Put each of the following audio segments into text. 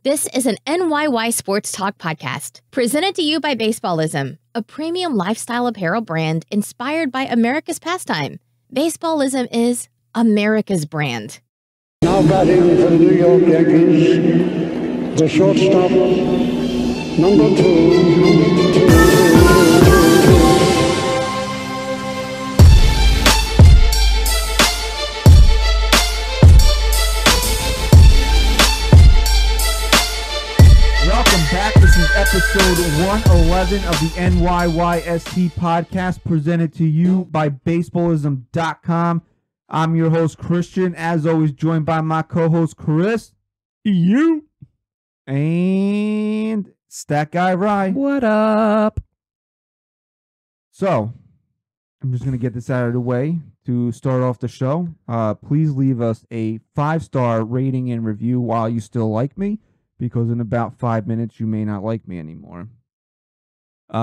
This is an NYY Sports Talk podcast presented to you by Baseballism, a premium lifestyle apparel brand inspired by America's pastime. Baseballism is America's brand. Now batting for the New York Yankees, the shortstop, number two. Welcome back. This is episode 111 of the NYYST podcast presented to you by Baseballism.com. I'm your host, Christian, as always, joined by my co-host, Chris. You. And Stat Guy Rye. What up? So, I'm just going to get this out of the way to start off the show. Please leave us a 5-star rating and review while you still like me, because in about 5 minutes, you may not like me anymore.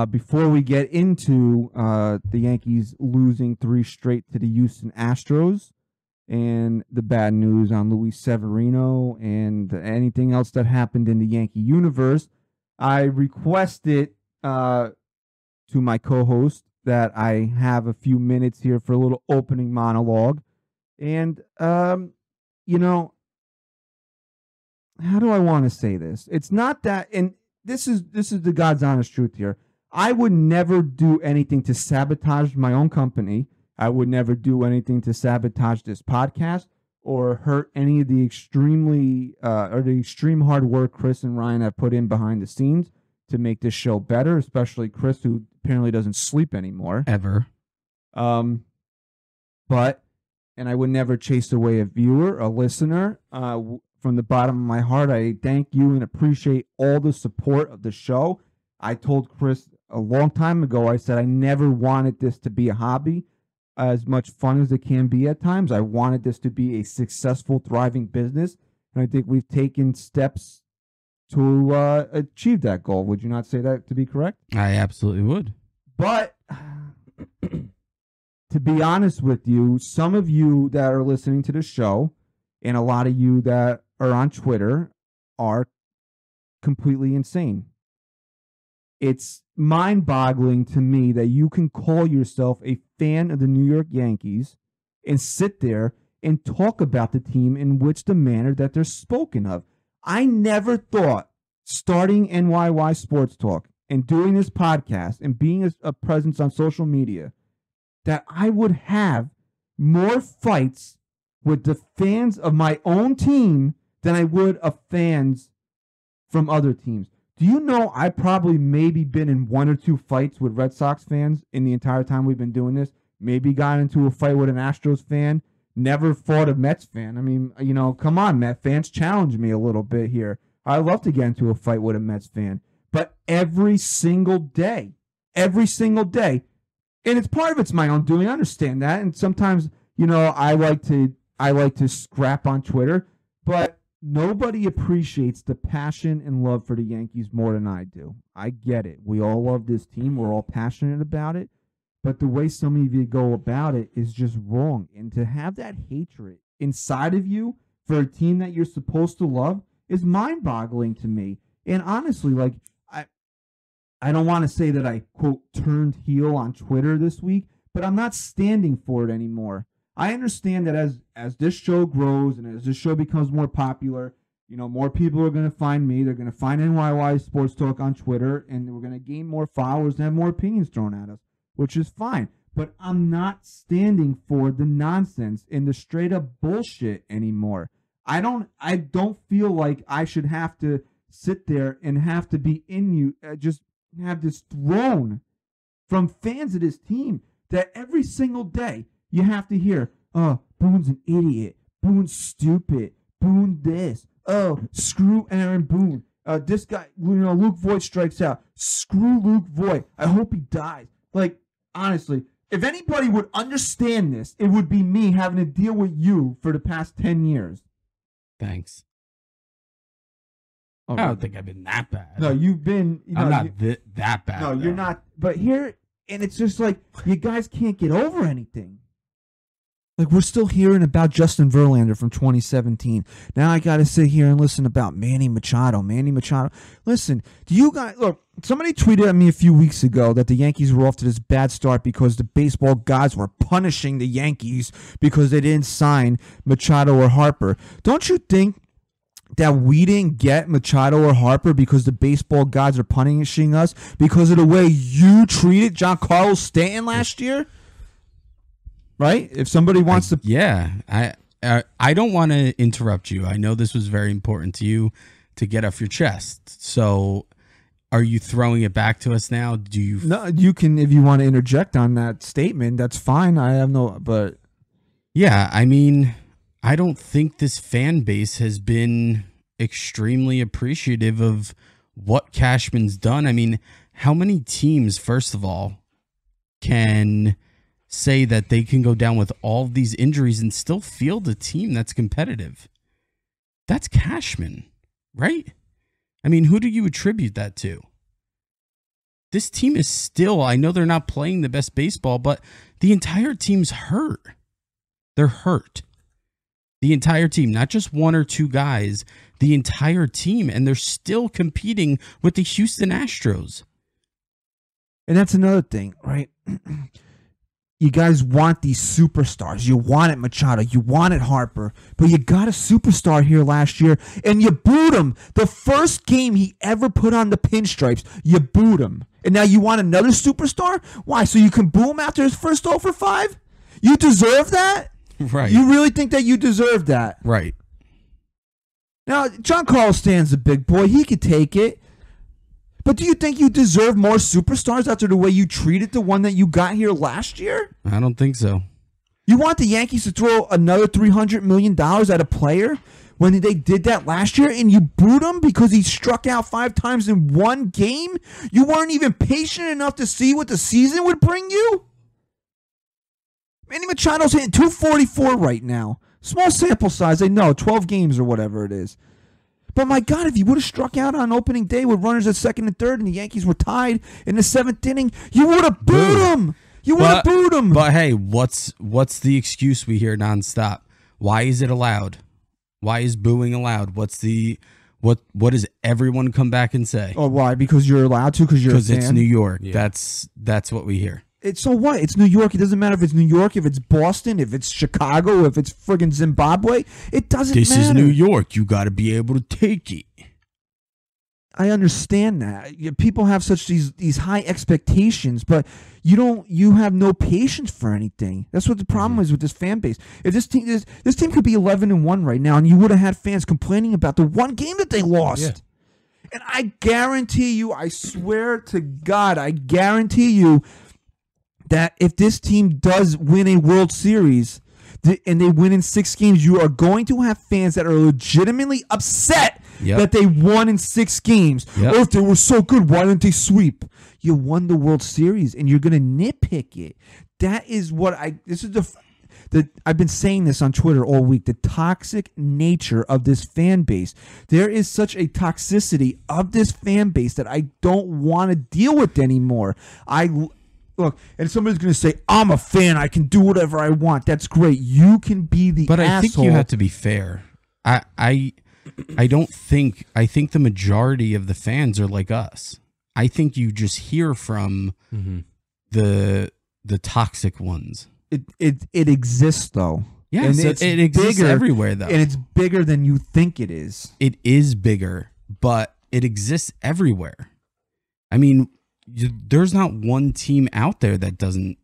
Before we get into the Yankees losing 3 straight to the Houston Astros and the bad news on Luis Severino and anything else that happened in the Yankee universe, I requested to my co-host that I have a few minutes here for a little opening monologue. And, you know, how do I want to say this? It's not that, and this is the God's honest truth here. I would never do anything to sabotage my own company. I would never do anything to sabotage this podcast or hurt any of the extreme hard work Chris and Ryan have put in behind the scenes to make this show better, especially Chris, who apparently doesn't sleep anymore. Ever. And I would never chase away a viewer, a listener. From the bottom of my heart, I thank you and appreciate all the support of the show. I told Chris a long time ago, I said I never wanted this to be a hobby, as much fun as it can be at times. I wanted this to be a successful, thriving business, and I think we've taken steps to achieve that goal. Would you not say that to be correct? I absolutely would. But to be honest with you, some of you that are listening to the show and a lot of you that are on Twitter are completely insane. It's mind-boggling to me that you can call yourself a fan of the New York Yankees and sit there and talk about the team in which the manner that they're spoken of. I never thought starting NYY Sports Talk and doing this podcast and being a presence on social media that I would have more fights with the fans of my own team than I would of fans from other teams. Do you know I probably maybe been in 1 or 2 fights with Red Sox fans in the entire time we've been doing this? Maybe got into a fight with an Astros fan. Never fought a Mets fan. I mean, you know, come on, Met fans, challenge me a little bit here. I'd love to get into a fight with a Mets fan. But every single day, and it's part of it's my own doing. I understand that. And sometimes, you know, I like to scrap on Twitter, but nobody appreciates the passion and love for the Yankees more than I do. I get it. We all love this team. We're all passionate about it. But the way some of you go about it is just wrong. And to have that hatred inside of you for a team that you're supposed to love is mind-boggling to me. And honestly, like, I don't want to say that I, quote, turned heel on Twitter this week, but I'm not standing for it anymore. I understand that as this show grows and as this show becomes more popular, you know, more people are going to find me. They're going to find NYY Sports Talk on Twitter, and we're going to gain more followers and have more opinions thrown at us, which is fine. But I'm not standing for the nonsense and the straight up bullshit anymore. I don't feel like I should have to sit there and have to be just have this thrown from fans of this team that every single day you have to hear, oh, Boone's an idiot. Boone's stupid. Boone this. Oh, screw Aaron Boone. This guy, you know, Luke Voigt strikes out. Screw Luke Voigt. I hope he dies. Like, honestly, if anybody would understand this, it would be me having to deal with you for the past 10 years. Thanks. Oh, I don't think I've been that bad. No, you've been. You know, I'm not that bad. No, though. you're not. But here, and it's just like, you guys can't get over anything. Like, we're still hearing about Justin Verlander from 2017. Now I got to sit here and listen about Manny Machado. Listen, do you guys... Look, somebody tweeted at me a few weeks ago that the Yankees were off to this bad start because the baseball gods were punishing the Yankees because they didn't sign Machado or Harper. Don't you think that we didn't get Machado or Harper because the baseball gods are punishing us because of the way you treated Giancarlo Stanton last year? Right? If somebody wants to... Yeah. I don't want to interrupt you. I know this was very important to you to get off your chest. So are you throwing it back to us now? Do you... No, you can, if you want to interject on that statement, that's fine. I have no... But... Yeah, I mean, I don't think this fan base has been extremely appreciative of what Cashman's done. I mean, how many teams, first of all, can... say that they can go down with all of these injuries and still field a team that's competitive? That's Cashman, right? I mean, who do you attribute that to? This team is still, I know they're not playing the best baseball, but the entire team's hurt. They're hurt. The entire team, not just one or two guys, the entire team, and they're still competing with the Houston Astros. And that's another thing, right? You guys want these superstars. You wanted Machado. You wanted Harper. But you got a superstar here last year, and you booed him. The first game he ever put on the pinstripes, you booed him. And now you want another superstar? Why? So you can boo him after his first 0 for 5? You deserve that? Right. You really think that you deserve that? Right. Now, Giancarlo Stanton's a big boy. He could take it. But do you think you deserve more superstars after the way you treated the one that you got here last year? I don't think so. You want the Yankees to throw another $300 million at a player when they did that last year and you booed him because he struck out 5 times in one game? You weren't even patient enough to see what the season would bring you? Manny Machado's hitting 244 right now. Small sample size, I know, 12 games or whatever it is. But my God, if you would have struck out on opening day with runners at second and third and the Yankees were tied in the 7th inning, you would have booed him. You would have booed him. But hey, what's the excuse we hear nonstop? Why is it allowed? Why is booing allowed? What does everyone come back and say? Oh, why? Because you're allowed to? Because you're a fan? Because it's New York. Yeah. That's what we hear. So what? It's New York. It doesn't matter if it's New York, if it's Boston, if it's Chicago, if it's friggin' Zimbabwe. It doesn't matter. This is New York. You got to be able to take it. I understand that. People have such these high expectations, but you have no patience for anything. That's what the problem is with this fan base. If this team could be 11-1 right now, and you would have had fans complaining about the one game that they lost. Yeah. And I guarantee you, I swear to God, I guarantee you that if this team does win a World Series and they win in 6 games, you are going to have fans that are legitimately upset that they won in 6 games. Or if they were so good, why didn't they sweep? You won the World Series, and you're going to nitpick it. That is what I've been saying this on Twitter all week, the toxic nature of this fan base. There is such a toxicity of this fan base that I don't want to deal with anymore. Look, and somebody's going to say, I'm a fan. I can do whatever I want. That's great. You can be the asshole. But I think you have to be fair. I think the majority of the fans are like us. I think you just hear from the toxic ones. It exists, though. Yeah, so it exists everywhere, though. And it's bigger than you think it is. It is bigger, but it exists everywhere. I mean, there's not one team out there that doesn't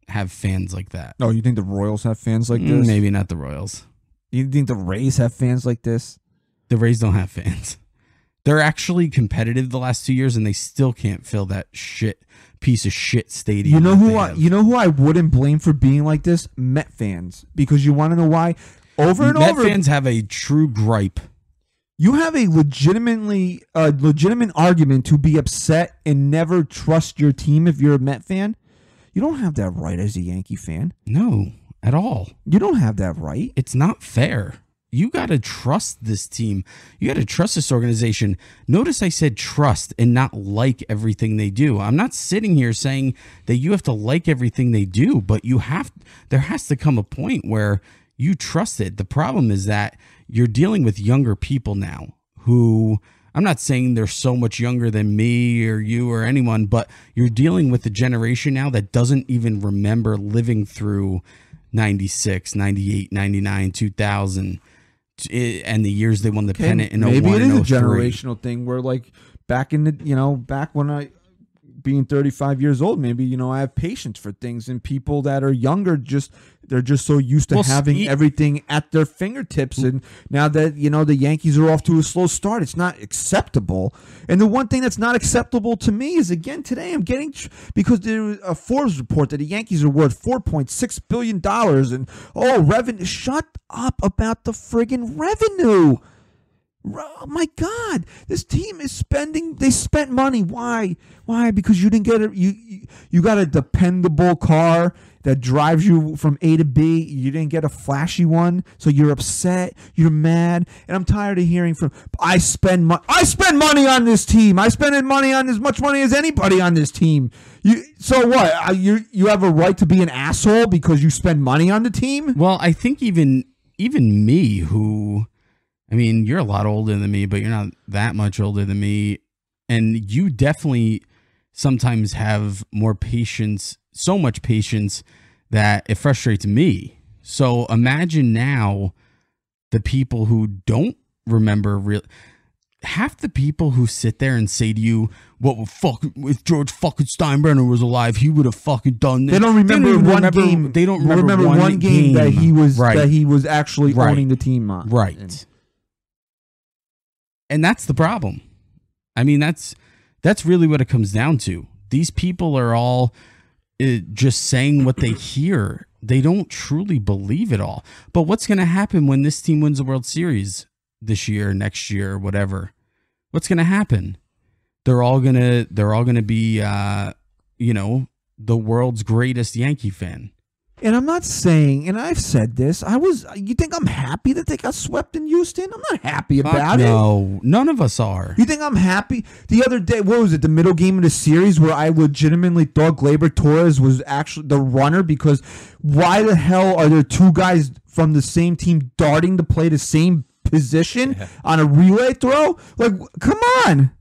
have fans like that. Oh, you think the Royals have fans like this? Maybe not the Royals. You think the Rays have fans like this? The Rays don't have fans. They're actually competitive the last 2 years, and they still can't fill that piece of shit stadium. You know who I wouldn't blame for being like this? Met fans. Because you want to know why? Met fans have a true gripe. You have a legitimate argument to be upset and never trust your team if you're a Met fan. You don't have that right as a Yankee fan. No, at all. You don't have that right. It's not fair. You got to trust this team. You got to trust this organization. Notice I said trust and not like everything they do. I'm not sitting here saying that you have to like everything they do, but there has to come a point where you trust it. The problem is that you're dealing with younger people now who, I'm not saying they're so much younger than me or you or anyone, but you're dealing with a generation now that doesn't even remember living through 96, 98, 99, 2000 and the years they won the pennant in 01 maybe it is and a 03. generational thing where like back in the, back when I being 35 years old, maybe, I have patience for things, and people that are younger they're just so used to having everything at their fingertips. And now that, the Yankees are off to a slow start, it's not acceptable. And the one thing that's not acceptable to me is, again, today I'm getting, because there was a Forbes report that the Yankees are worth $4.6 billion and, revenue. Shut up about the friggin' revenue. Oh my God! This team is spending. They spent money. Why? Because you didn't get it. You got a dependable car that drives you from A to B. You didn't get a flashy one, so you're upset. You're mad, and I'm tired of hearing from. I spend money on this team. I spend money on as much money as anybody on this team. So what? You have a right to be an asshole because you spend money on the team? Well, I think even me, who. I mean, you're a lot older than me, but you're not that much older than me. And you definitely sometimes have more patience, so much patience that it frustrates me. So imagine now the people who don't remember half the people who sit there and say to you, "What would if George fucking Steinbrenner was alive, he would have fucking done this." They don't remember one game. They don't remember one game that he was right. that he was actually owning the team on. Right. And that's the problem. I mean, that's really what it comes down to. These people are all just saying what they hear. They don't truly believe it all. But what's going to happen when this team wins the World Series this year, next year, whatever? What's going to happen? They're all going to be, the world's greatest Yankee fan. And I'm not saying, and I've said this, you think I'm happy that they got swept in Houston? I'm not happy about it. No, none of us are. You think I'm happy? The other day, what was it, the middle game of the series where I legitimately thought Gleyber Torres was actually the runner, because why the hell are there two guys from the same team darting to play the same position on a relay throw? Like, come on.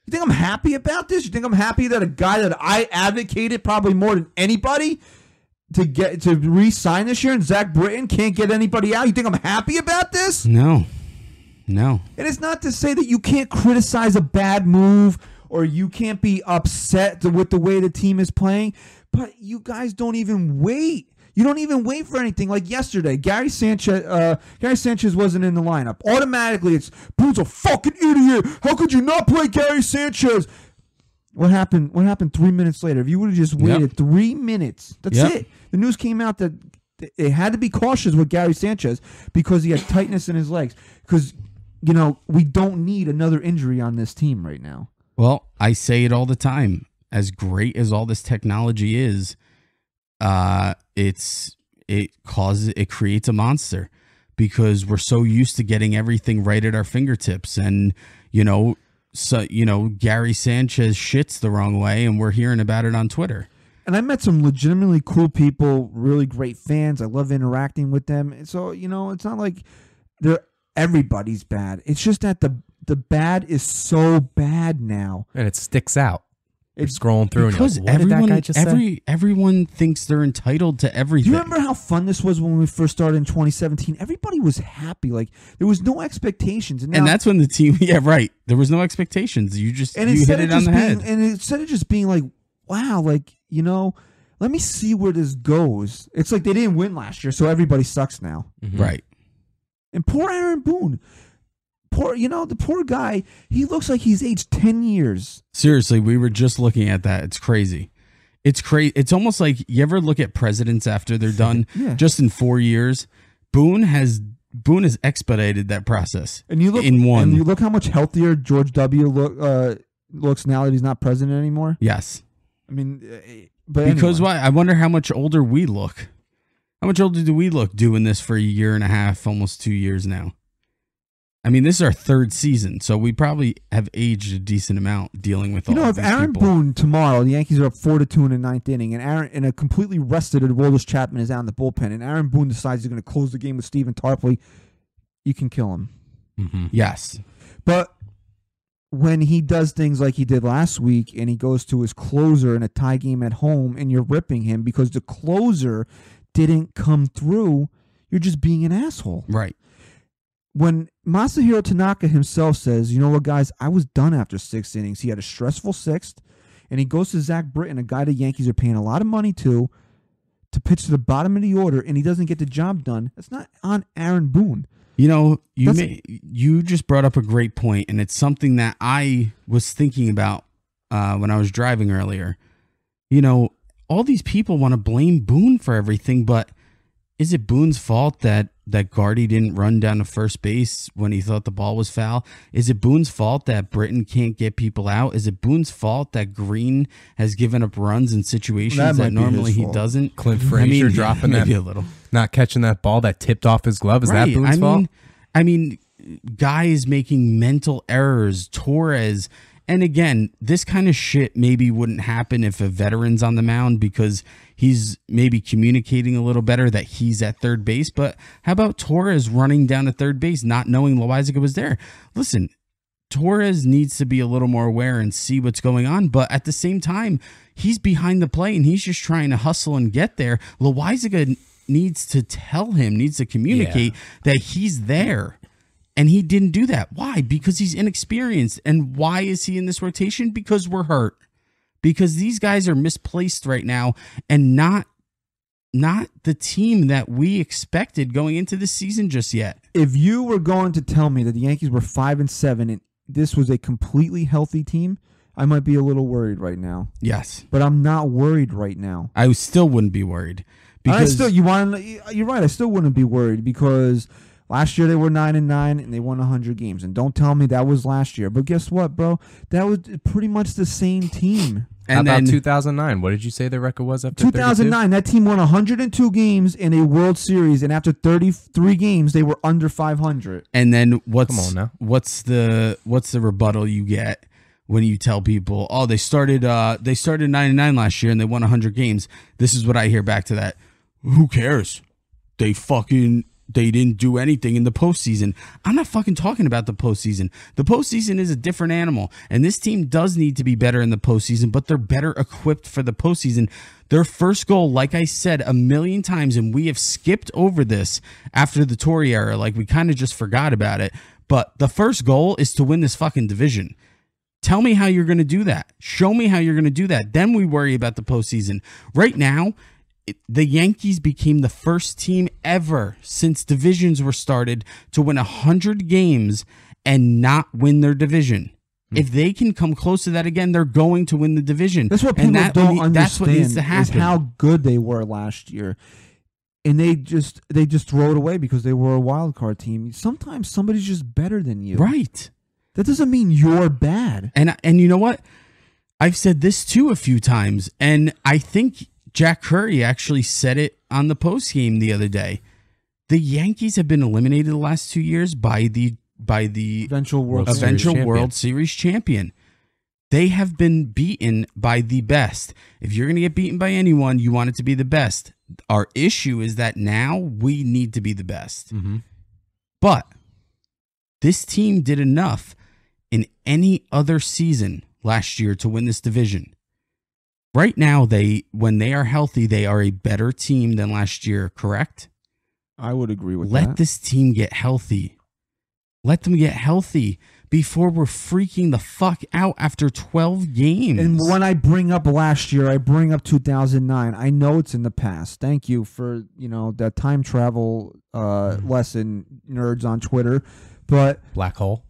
You think I'm happy about this? You think I'm happy that a guy that I advocated probably more than anybody to re-sign this year, and Zach Britton can't get anybody out? You think I'm happy about this? No. And it's not to say that you can't criticize a bad move or you can't be upset with the way the team is playing, but you guys don't even wait. You don't even wait for anything. Like yesterday, Gary Sanchez wasn't in the lineup. Automatically, it's Boone's a fucking idiot. How could you not play Gary Sanchez? What happened 3 minutes later? If you would have just waited 3 minutes, that's it. The news came out that it had to be cautious with Gary Sanchez because he had tightness in his legs. Because, we don't need another injury on this team right now. Well, I say it all the time. As great as all this technology is, it creates a monster because we're so used to getting everything right at our fingertips. And, Gary Sanchez shits the wrong way and we're hearing about it on Twitter. And I met some legitimately cool people, really great fans. I love interacting with them. And so, it's not like everybody's bad. It's just that the bad is so bad now. And it sticks out. It's scrolling through because and you're like, what did that guy just say? Everyone thinks they're entitled to everything. Do you remember how fun this was when we first started in 2017? Everybody was happy. Like, there was no expectations. And that's when the team, there was no expectations. You hit it on the head. And instead of just being like, wow, like, let me see where this goes. It's like they didn't win last year, so everybody sucks now. Mm-hmm. Right. And poor Aaron Boone. The poor guy, he looks like he's aged 10 years. Seriously, we were just looking at that. It's crazy. It's crazy. It's almost like you ever look at presidents after they're done, just in 4 years. Boone has expedited that process. And you look how much healthier George W. looks now that he's not president anymore. Yes. I mean, but because why? I wonder how much older we look. How much older do we look doing this for a year and a half, almost 2 years now? I mean, this is our third season, so we probably have aged a decent amount dealing with all of these people. If Aaron Boone tomorrow, the Yankees are up 4-2 in the ninth inning, and a completely rested Aroldis Chapman is out in the bullpen, and Aaron Boone decides he's going to close the game with Stephen Tarpley, you can kill him. Mm-hmm. Yes. But when he does things like he did last week, and he goes to his closer in a tie game at home, and you're ripping him because the closer didn't come through, you're just being an asshole. Right. When Masahiro Tanaka himself says, you know what, guys, I was done after 6 innings. He had a stressful sixth, and he goes to Zach Britton, a guy the Yankees are paying a lot of money to pitch to the bottom of the order, and he doesn't get the job done. That's not on Aaron Boone. You know, you just brought up a great point, and it's something that I was thinking about when I was driving earlier. You know, all these people want to blame Boone for everything, but is it Boone's fault that Gardy didn't run down to first base when he thought the ball was foul? Is it Boone's fault that Britton can't get people out? Is it Boone's fault that Green has given up runs in situations that normally he doesn't? Clint Frazier dropping that, maybe a little, not catching that ball that tipped off his glove. Is that Boone's fault? I mean, guys making mental errors, Torres. And again, this kind of shit maybe wouldn't happen if a veteran's on the mound because he's maybe communicating a little better that he's at third base. But how about Torres running down to third base, not knowing Loizaga was there? Listen, Torres needs to be a little more aware and see what's going on. But at the same time, he's behind the plate and he's just trying to hustle and get there. Loizaga needs to tell him, needs to communicate that he's there. And he didn't do that. Why? Because he's inexperienced. And why is he in this rotation? Because we're hurt. Because these guys are misplaced right now and not the team that we expected going into this season just yet. If you were going to tell me that the Yankees were 5-7 and this was a completely healthy team, I might be a little worried right now. Yes. But I'm not worried right now. I still wouldn't be worried. Because you're right. I still wouldn't be worried because last year they were 9-9 and they won 100 games. And don't tell me that was last year. But guess what, bro? That was pretty much the same team. And how about 2009? What did you say the record was after 2009? 32? That team won 102 games in a World Series, and after 33 games, they were under 500. And then Come on now. what's the rebuttal you get when you tell people, oh, they started 9-9 last year and they won 100 games? This is what I hear back to that. Who cares? They didn't do anything in the postseason. I'm not fucking talking about the postseason. The postseason is a different animal, and this team does need to be better in the postseason, but they're better equipped for the postseason. Their first goal, like I said a million times, and we have skipped over this after the Torre era, like we kind of just forgot about it, but the first goal is to win this fucking division. Tell me how you're going to do that. Show me how you're going to do that. Then we worry about the postseason. Right now, the Yankees became the first team ever since divisions were started to win 100 games and not win their division. If they can come close to that again, they're going to win the division. That's what people don't understand. That's what needs to happen. Is how good they were last year, and they just throw it away because they were a wild card team. Sometimes somebody's just better than you, right? That doesn't mean you're bad. And you know what? I've said this too a few times, and I think Jack Curry actually said it on the postgame the other day. The Yankees have been eliminated the last 2 years by the eventual World Series champion. They have been beaten by the best. If you're going to get beaten by anyone, you want it to be the best. Our issue is that now we need to be the best. Mm-hmm. But this team did enough in any other season last year to win this division. Right now, when they are healthy, they are a better team than last year, correct? I would agree with that. Let this team get healthy. Let them get healthy before we're freaking the fuck out after 12 games. And when I bring up last year, I bring up 2009. I know it's in the past. Thank you for, that time travel lesson, nerds on Twitter. But black hole.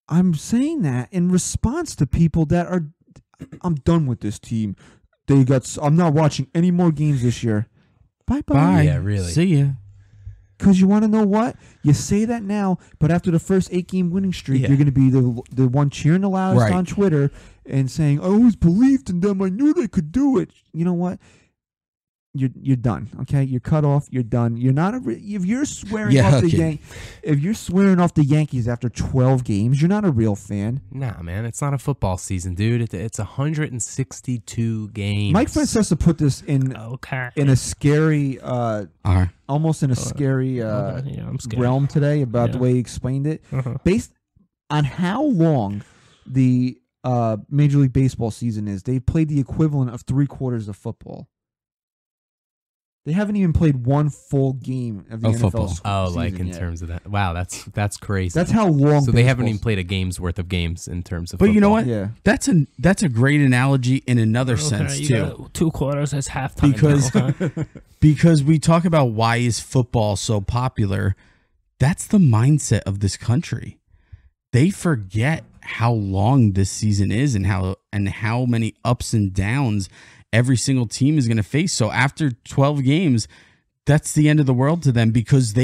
I'm saying that in response to people that are, I'm done with this team. I'm not watching any more games this year. Bye-bye. Bye. Yeah, really. See ya. Because you want to know what? You say that now, but after the first 8-game winning streak, you're going to be the one cheering the loudest on Twitter and saying, I always believed in them. I knew they could do it. You know what? you're done. Okay, you're cut off. You're done. You're not if you're swearing off if you're swearing off the Yankees after 12 games, you're not a real fan. Nah, man, it's not a football season, dude. It's 162 games. Mike Francesa put this in a scary, almost in a scary realm today about the way he explained it, based on how long the Major League Baseball season is. They've played the equivalent of 3/4 of football. They haven't even played one full game of the NFL football. Oh, season like in yet. terms of that. Wow, that's crazy. That's how long. So they haven't even played a game's worth of games in terms of. But football. you know what? Yeah. That's a great analogy in another sense too. 2 quarters as halftime. Because we talk about why is football so popular. That's the mindset of this country. They forget how long this season is and how many ups and downs every single team is going to face. So after 12 games, that's the end of the world to them because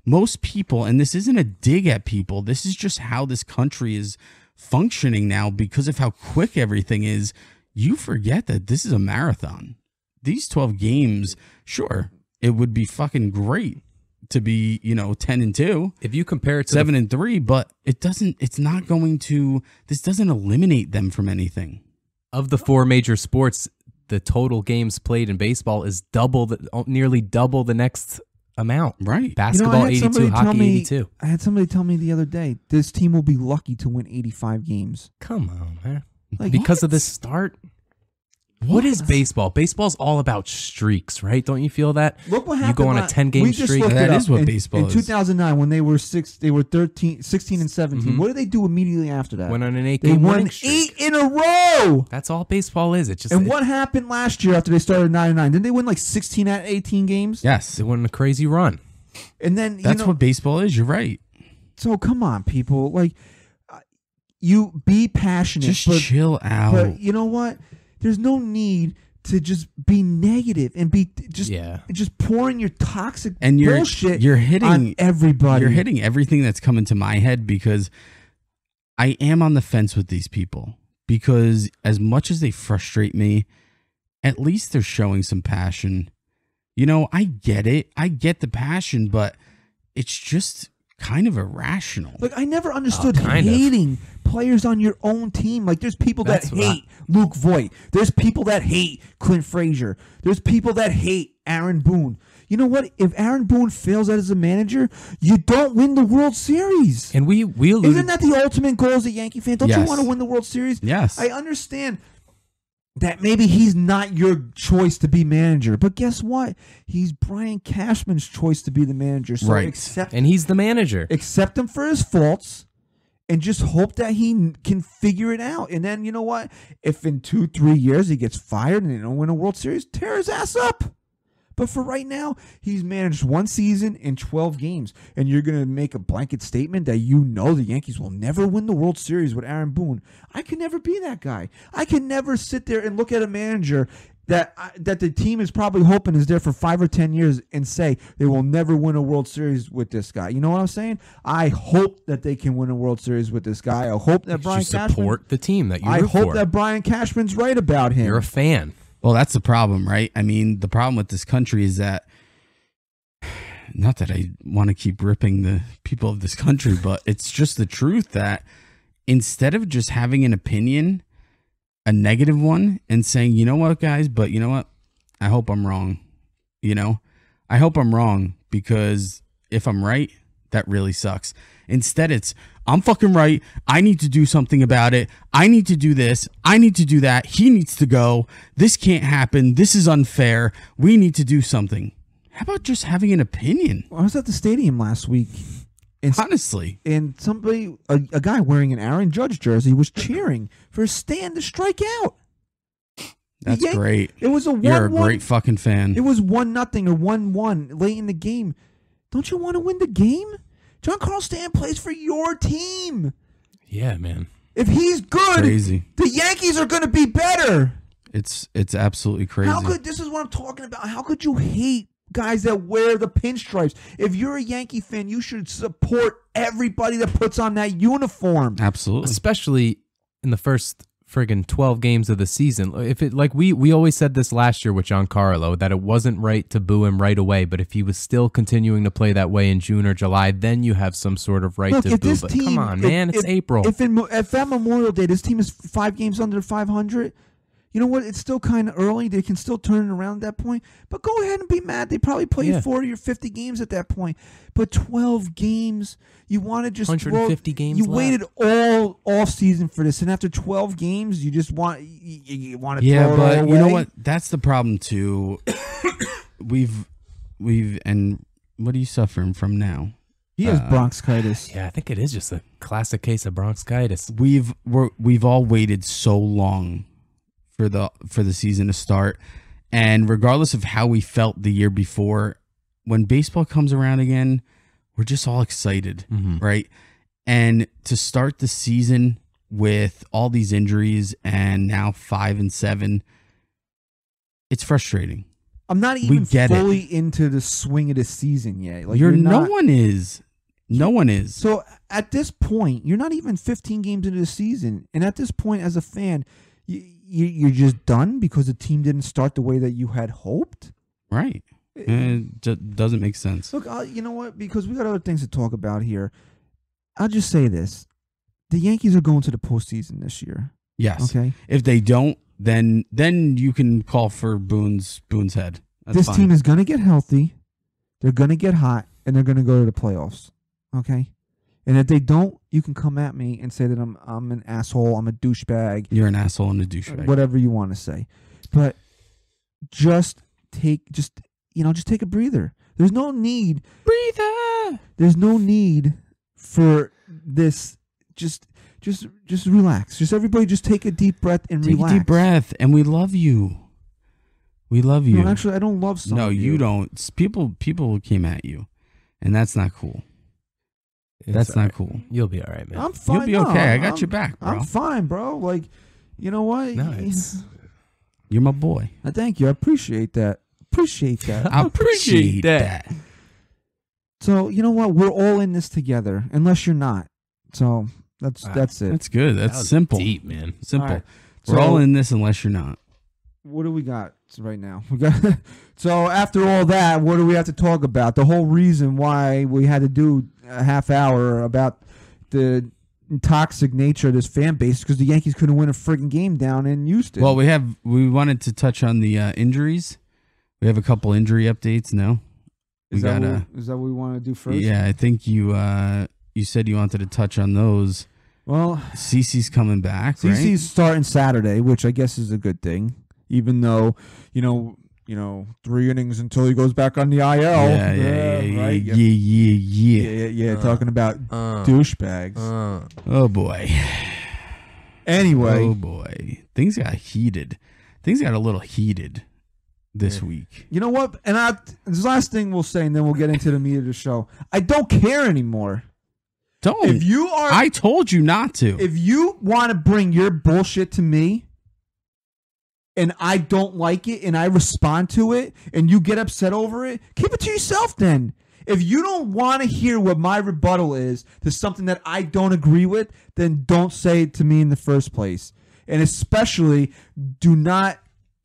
most people, and this isn't a dig at people, this is just how this country is functioning now because of how quick everything is. You forget that this is a marathon. These 12 games, sure, it would be fucking great to be, 10-2. If you compare it to 7-3, but this doesn't eliminate them from anything. Of the 4 major sports, the total games played in baseball is nearly double the next amount. Right. Basketball 82, hockey 82. I had somebody tell me the other day, this team will be lucky to win 85 games. Come on, man. Like, because what? of this start? What is baseball? Baseball's all about streaks, right? Don't you feel that? Look what happened. You go on a 10-game streak. That is what baseball is. In 2009, when they were 16 and 17. What did they do immediately after that? Went on an 8-game They won winning streak. 8 in a row. That's all baseball is. What happened last year after they started 9-9? Didn't they win like 16 out of 18 games? Yes. They went on a crazy run. And then That's what baseball is. You're right. So come on, people. Like, you be passionate. Just chill out. But you know what? There's no need to just be negative and be just pouring your toxic bullshit on everybody. You're hitting everything that's coming to my head because I am on the fence with these people because as much as they frustrate me, at least they're showing some passion. I get it. I get the passion, but it's just kind of irrational. Like, I never understood hating players on your own team. Like, there's people that hate Luke Voigt. There's people that hate Clint Frazier. There's people that hate Aaron Boone. You know what? If Aaron Boone fails as a manager, you don't win the World Series. And we alluded. Isn't that the ultimate goal as a Yankee fan? Don't you want to win the World Series? Yes. I understand that maybe he's not your choice to be manager, but guess what? He's Brian Cashman's choice to be the manager. So and he's the manager. Accept him for his faults and just hope that he can figure it out. And then, you know what? If in 2-3 years he gets fired and they don't win a World Series, tear his ass up. But for right now, he's managed one season in 12 games. And you're going to make a blanket statement that the Yankees will never win the World Series with Aaron Boone. I can never be that guy. I can never sit there and look at a manager that the team is probably hoping is there for 5 or 10 years and say they will never win a World Series with this guy. You know what I'm saying? I hope that they can win a World Series with this guy. I hope that Brian Cashman support the team that you root for. I hope that Brian Cashman's right about him. You're a fan. Well, that's the problem, right? I mean, the problem with this country is that, not that I want to keep ripping the people of this country, but it's just the truth that instead of just having an opinion, a negative one, and saying, you know what, guys, but you know what? I hope I'm wrong. I hope I'm wrong because if I'm right, that really sucks. Instead, it's, I'm fucking right. I need to do something about it. I need to do this. I need to do that. He needs to go. This can't happen. This is unfair. We need to do something. How about just having an opinion? I was at the stadium last week. Honestly. And somebody, a guy wearing an Aaron Judge jersey was cheering for a stand to strike out. That's great. It was a 1-1. You're a great fucking fan. It was 1-0 or 1-1 late in the game. Don't you want to win the game? Giancarlo Stanton plays for your team. Yeah, man. If he's good, crazy. The Yankees are going to be better. It's absolutely crazy. This is what I'm talking about. How could you hate guys that wear the pinstripes? If you're a Yankee fan, you should support everybody that puts on that uniform. Absolutely. Especially in the first friggin' 12 games of the season. If it like we always said this last year with Giancarlo, that it wasn't right to boo him right away, but if he was still continuing to play that way in June or July, then you have some sort of right to boo. But come on, man, it's April. If at Memorial Day this team is 5 games under 500, you know what? It's still kind of early. They can still turn it around at that point. But go ahead and be mad. They probably played 40 or 50 games at that point. But 12 games, you want to just 150 games. You left. waited all off season for this, and after 12 games, you just want to throw it all away. You know what? That's the problem too. we've and what are you suffering from now? He has bronchitis. Yeah, I think it is just a classic case of bronchitis. We've all waited so long for the season to start, and regardless of how we felt the year before, when baseball comes around again, we're just all excited, right? And to start the season with all these injuries and now 5-7, it's frustrating. I'm not even fully into the swing of the season yet. Like no one is. No one is. So at this point, you're not even 15 games into the season, and at this point, as a fan, you're just done because the team didn't start the way that you had hoped? Right. It just doesn't make sense. Look, you know what? Because we got other things to talk about here. I'll just say this. The Yankees are going to the postseason this year. Yes. Okay. If they don't, then you can call for Boone's head. That's this fine. team is going to get healthy. They're going to get hot, and they're going to go to the playoffs. Okay? And if they don't, you can come at me and say that I'm an asshole, I'm a douchebag. You're an asshole and a douchebag. Whatever you want to say. But just take a breather. There's no need. Breather. There's no need for this. Just relax. Just everybody just take a deep breath and relax. Take a deep breath, and we love you. We love you. No, actually, I don't love some. No, you don't. People came at you, and that's not cool. That's not cool. You'll be all right, man. I'm fine. You'll be okay. I got your back, bro. I'm fine, bro. Like, you know what? No, you're my boy. Thank you. I appreciate that. I appreciate that. So, you know what? We're all in this together, unless you're not. So, that's it. That's good. That's simple. Deep, man. Simple. All right. We're all in this unless you're not. What do we got right now? So after all that, what do we have to talk about? The whole reason why we had to do a half hour about the toxic nature of this fan base because the Yankees couldn't win a friggin' game down in Houston. Well, we wanted to touch on the injuries. We have a couple injury updates. No, is that what we want to do first? Yeah, I think you said you wanted to touch on those. Well, CeCe's coming back. CeCe's right? starting Saturday, which I guess is a good thing. Even though, 3 innings until he goes back on the IL. Yeah. Talking about douchebags. Oh boy. Anyway. Oh boy. Things got heated. Things got a little heated this week. You know what? And this last thing we'll say, and then we'll get into the meat of the show. I don't care anymore. Don't. I told you not to. If you want to bring your bullshit to me, and I don't like it, and I respond to it, and you get upset over it, keep it to yourself then. If you don't want to hear what my rebuttal is to something that I don't agree with, then don't say it to me in the first place. And especially, do not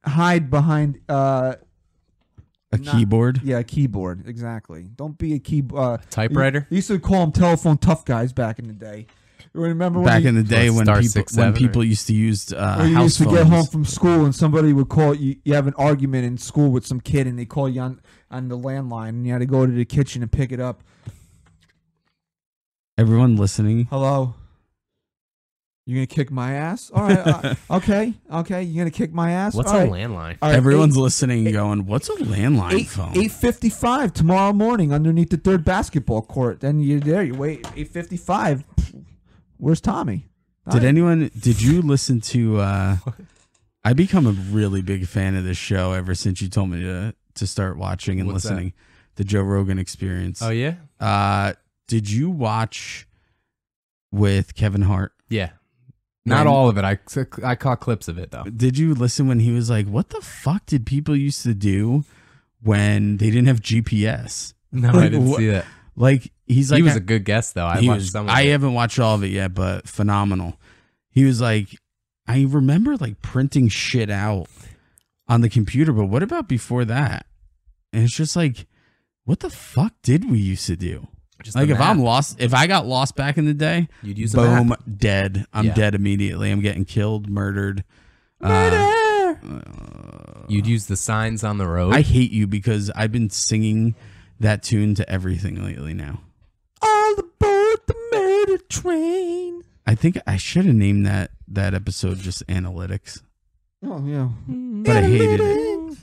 hide behind keyboard. Yeah, a keyboard. Exactly. Don't be a typewriter. You used to call them telephone tough guys back in the day. Remember back in the day when people used to use house you used to phones. get home from school and somebody would call you. You have an argument in school with some kid and they call you on the landline and you had to go to the kitchen and pick it up. Everyone listening. Hello. You gonna kick my ass? All right. Okay. You gonna kick my ass? What's all a right. landline? All right, Everyone's listening, going, "What's a landline phone?" 8:55 tomorrow morning underneath the third basketball court. Then you're there. You wait. 8:55. Where's Tommy? Did you listen to I become a really big fan of this show ever since you told me to start watching and listening. The Joe Rogan Experience. Oh yeah? Did you watch with Kevin Hart? Yeah. Not all of it. I caught clips of it though. Did you listen when he was like, "What the fuck did people used to do when they didn't have GPS?" No, I didn't see that. Like he was a good guest though. I haven't watched all of it yet, but phenomenal. He was like, I remember like printing shit out on the computer, but what about before that? And it's just like, what the fuck did we used to do? Just like if I'm lost, if I got lost back in the day, you'd use boom, dead. I'm dead immediately. I'm getting killed, murdered. You'd use the signs on the road. I hate you because I've been singing that tune to everything lately now. All aboard the murder train. I think I should have named that episode just Analytics. Oh, yeah. But I hated it.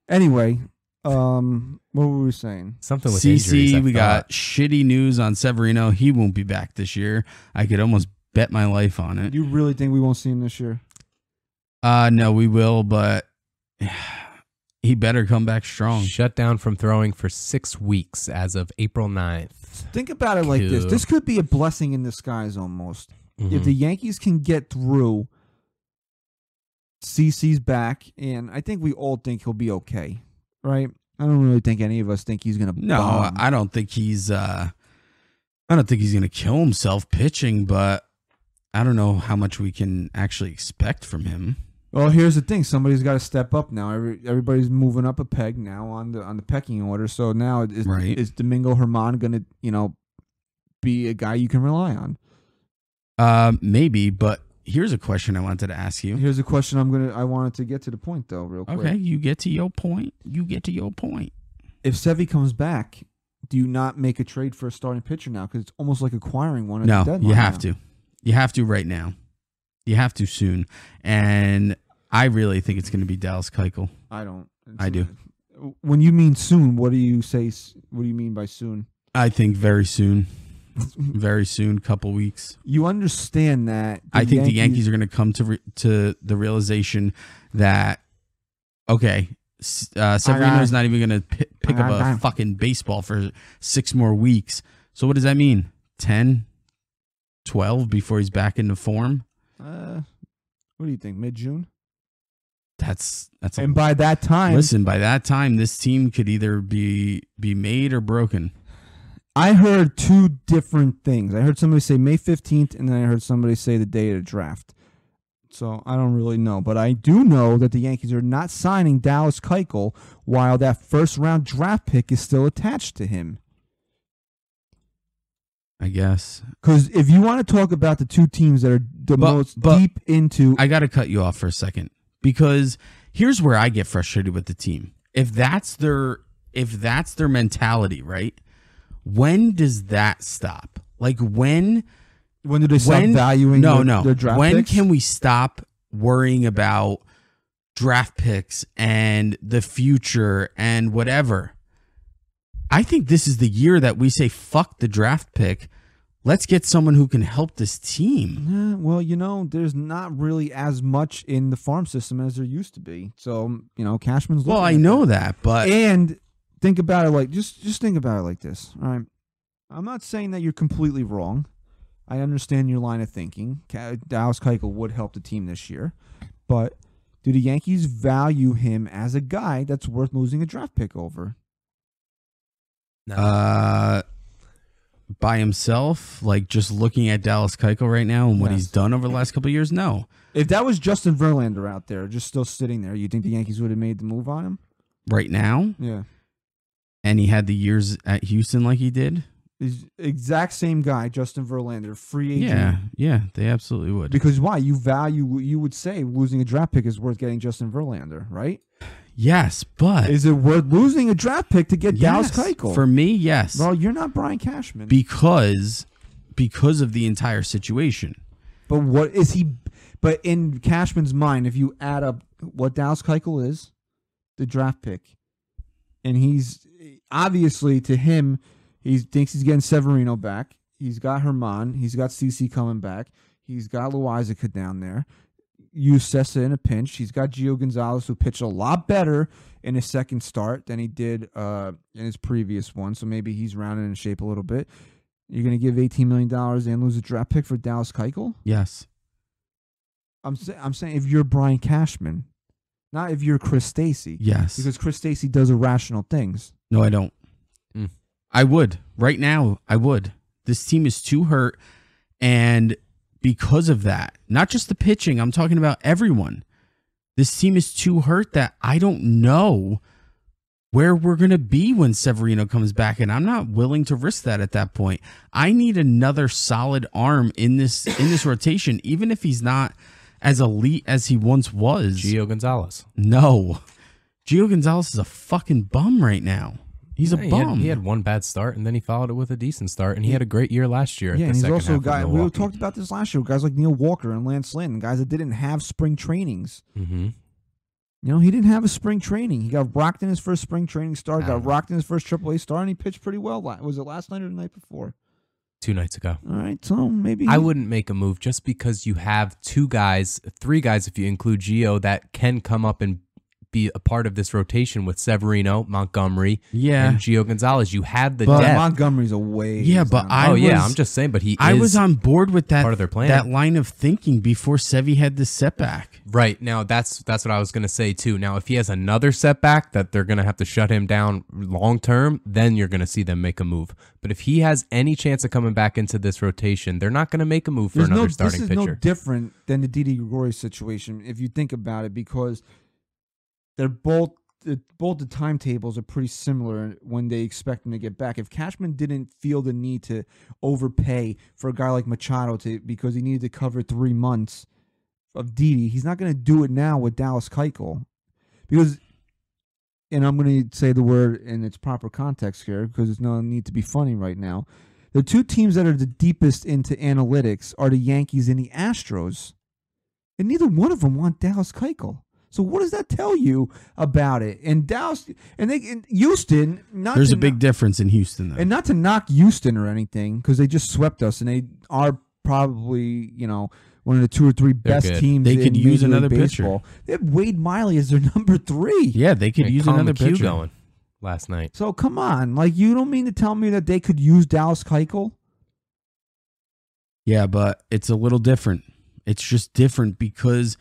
Anyway, what were we saying? Something with injuries, CC, we got shitty news on Severino. He won't be back this year. I could almost bet my life on it. You really think we won't see him this year? No, we will, but he better come back strong. Shut down from throwing for 6 weeks as of April 9th. Think about it like this. This could be a blessing in disguise almost. Mm-hmm. If the Yankees can get through, CC's back, and I think we all think he'll be okay, right? I don't really think any of us think he's going to bomb. I don't think he's going to kill himself pitching, but I don't know how much we can actually expect from him. Well, here's the thing: somebody's got to step up now. Everybody's moving up a peg now on the pecking order. So now is Domingo Germán going to be a guy you can rely on? Maybe, but here's a question I wanted to ask you. Here's a question I wanted to get to the point though, real quick. Okay, you get to your point. If Sevy comes back, do you not make a trade for a starting pitcher now? Because it's almost like acquiring one. No, you have to. You have to right now. You have to soon. And I really think it's going to be Dallas Keuchel. I don't. I do. When you mean soon, what do you mean by soon? I think very soon. Very soon, couple weeks. You understand that I think the Yankees are going to come to the realization that, okay, Severino's not even going to pick up a fucking baseball for 6 more weeks. So what does that mean? 10, 12 before he's back into form? What do you think? Mid-June? That's and by that time, listen. By that time, this team could either be made or broken. I heard 2 different things. I heard somebody say May 15th, and then I heard somebody say the day of the draft. So I don't really know, but I do know that the Yankees are not signing Dallas Keuchel while that first-round draft pick is still attached to him. I guess. Because if you want to talk about the 2 teams that are most deep into... I got to cut you off for a second, because here's where I get frustrated with the team. If that's their mentality, right? When does that stop? Like when do they stop valuing their draft when picks? Can we stop worrying about draft picks and the future and whatever? I think this is the year that we say, fuck the draft pick. Let's get someone who can help this team. Well, there's not really as much in the farm system as there used to be. So, Cashman's looking I know that, but... And think about it like, just think about it like this, all right? I'm not saying that you're completely wrong. I understand your line of thinking. Dallas Keuchel would help the team this year. But do the Yankees value him as a guy that's worth losing a draft pick over? No. By himself, like just looking at Dallas Keuchel right now and what he's done over the last couple of years, no. If that was Justin Verlander out there, just still sitting there, you think the Yankees would have made the move on him? Right now? Yeah. And he had the years at Houston like he did? He's exact same guy, Justin Verlander, free agent. Yeah, they absolutely would. Because why? You would say losing a draft pick is worth getting Justin Verlander, right? Yes, but... Is it worth losing a draft pick to get Dallas Keuchel? For me, yes. Well, you're not Brian Cashman. Because of the entire situation. But what is he... But in Cashman's mind, if you add up what Dallas Keuchel is, the draft pick, and he's... Obviously, to him, he thinks he's getting Severino back. He's got Germán. He's got CC coming back. He's got Loizaga down there. Use Sessa in a pinch. He's got Gio Gonzalez, who pitched a lot better in his second start than he did in his previous one. So maybe he's rounded in shape a little bit. You're going to give $18 million and lose a draft pick for Dallas Keuchel? Yes. I'm saying if you're Brian Cashman, not if you're Chris Stacy. Yes. Because Chris Stacy does irrational things. No, I don't. I would. Right now, I would. This team is too hurt, and because of that. Not just the pitching. I'm talking about everyone. This team is too hurt that I don't know where we're going to be when Severino comes back, and I'm not willing to risk that at that point. I need another solid arm in this rotation, even if he's not as elite as he once was. Gio Gonzalez. No. Gio Gonzalez is a fucking bum right now. He's a bum. He had one bad start, and then he followed it with a decent start, and he had a great year last year. Yeah, at the and he's second also a half guy. of We talked about this last year. Guys like Neil Walker and Lance Lynn, guys that didn't have spring trainings. Mm-hmm. You know, he didn't have a spring training. He got rocked in his first spring training start, got rocked in his first AAA start, and he pitched pretty well. Was it last night or the night before? 2 nights ago. All right, so maybe I wouldn't make a move just because you have 3 guys if you include Gio, that can come up and be a part of this rotation with Severino, Montgomery, and Gio Gonzalez. You had the depth. Montgomery's away. Yeah, but I'm just saying, but I was on board with that part of their plan. That line of thinking before Sevy had this setback. Right. Now that's what I was going to say too. Now if he has another setback that they're going to have to shut him down long term, then you're going to see them make a move. But if he has any chance of coming back into this rotation, they're not going to make a move for another starting pitcher. This is no different than the Didi Gregorius situation if you think about it, because they're both the timetables are pretty similar when they expect him to get back. If Cashman didn't feel the need to overpay for a guy like Machado because he needed to cover 3 months of Didi, he's not going to do it now with Dallas Keuchel. Because, and I'm going to say the word in its proper context here because there's no need to be funny right now. The 2 teams that are the deepest into analytics are the Yankees and the Astros. And neither one of them want Dallas Keuchel. So what does that tell you about it? And Dallas and Houston. There's a big difference in Houston, though. And not to knock Houston or anything, because they just swept us, and they are probably one of the 2 or 3 best teams. They could use another baseball. pitcher. They have Wade Miley as their number 3. Yeah, they could use another pitcher going last night. So come on, you don't mean to tell me that they could use Dallas Keuchel? Yeah, but it's a little different. It's just different because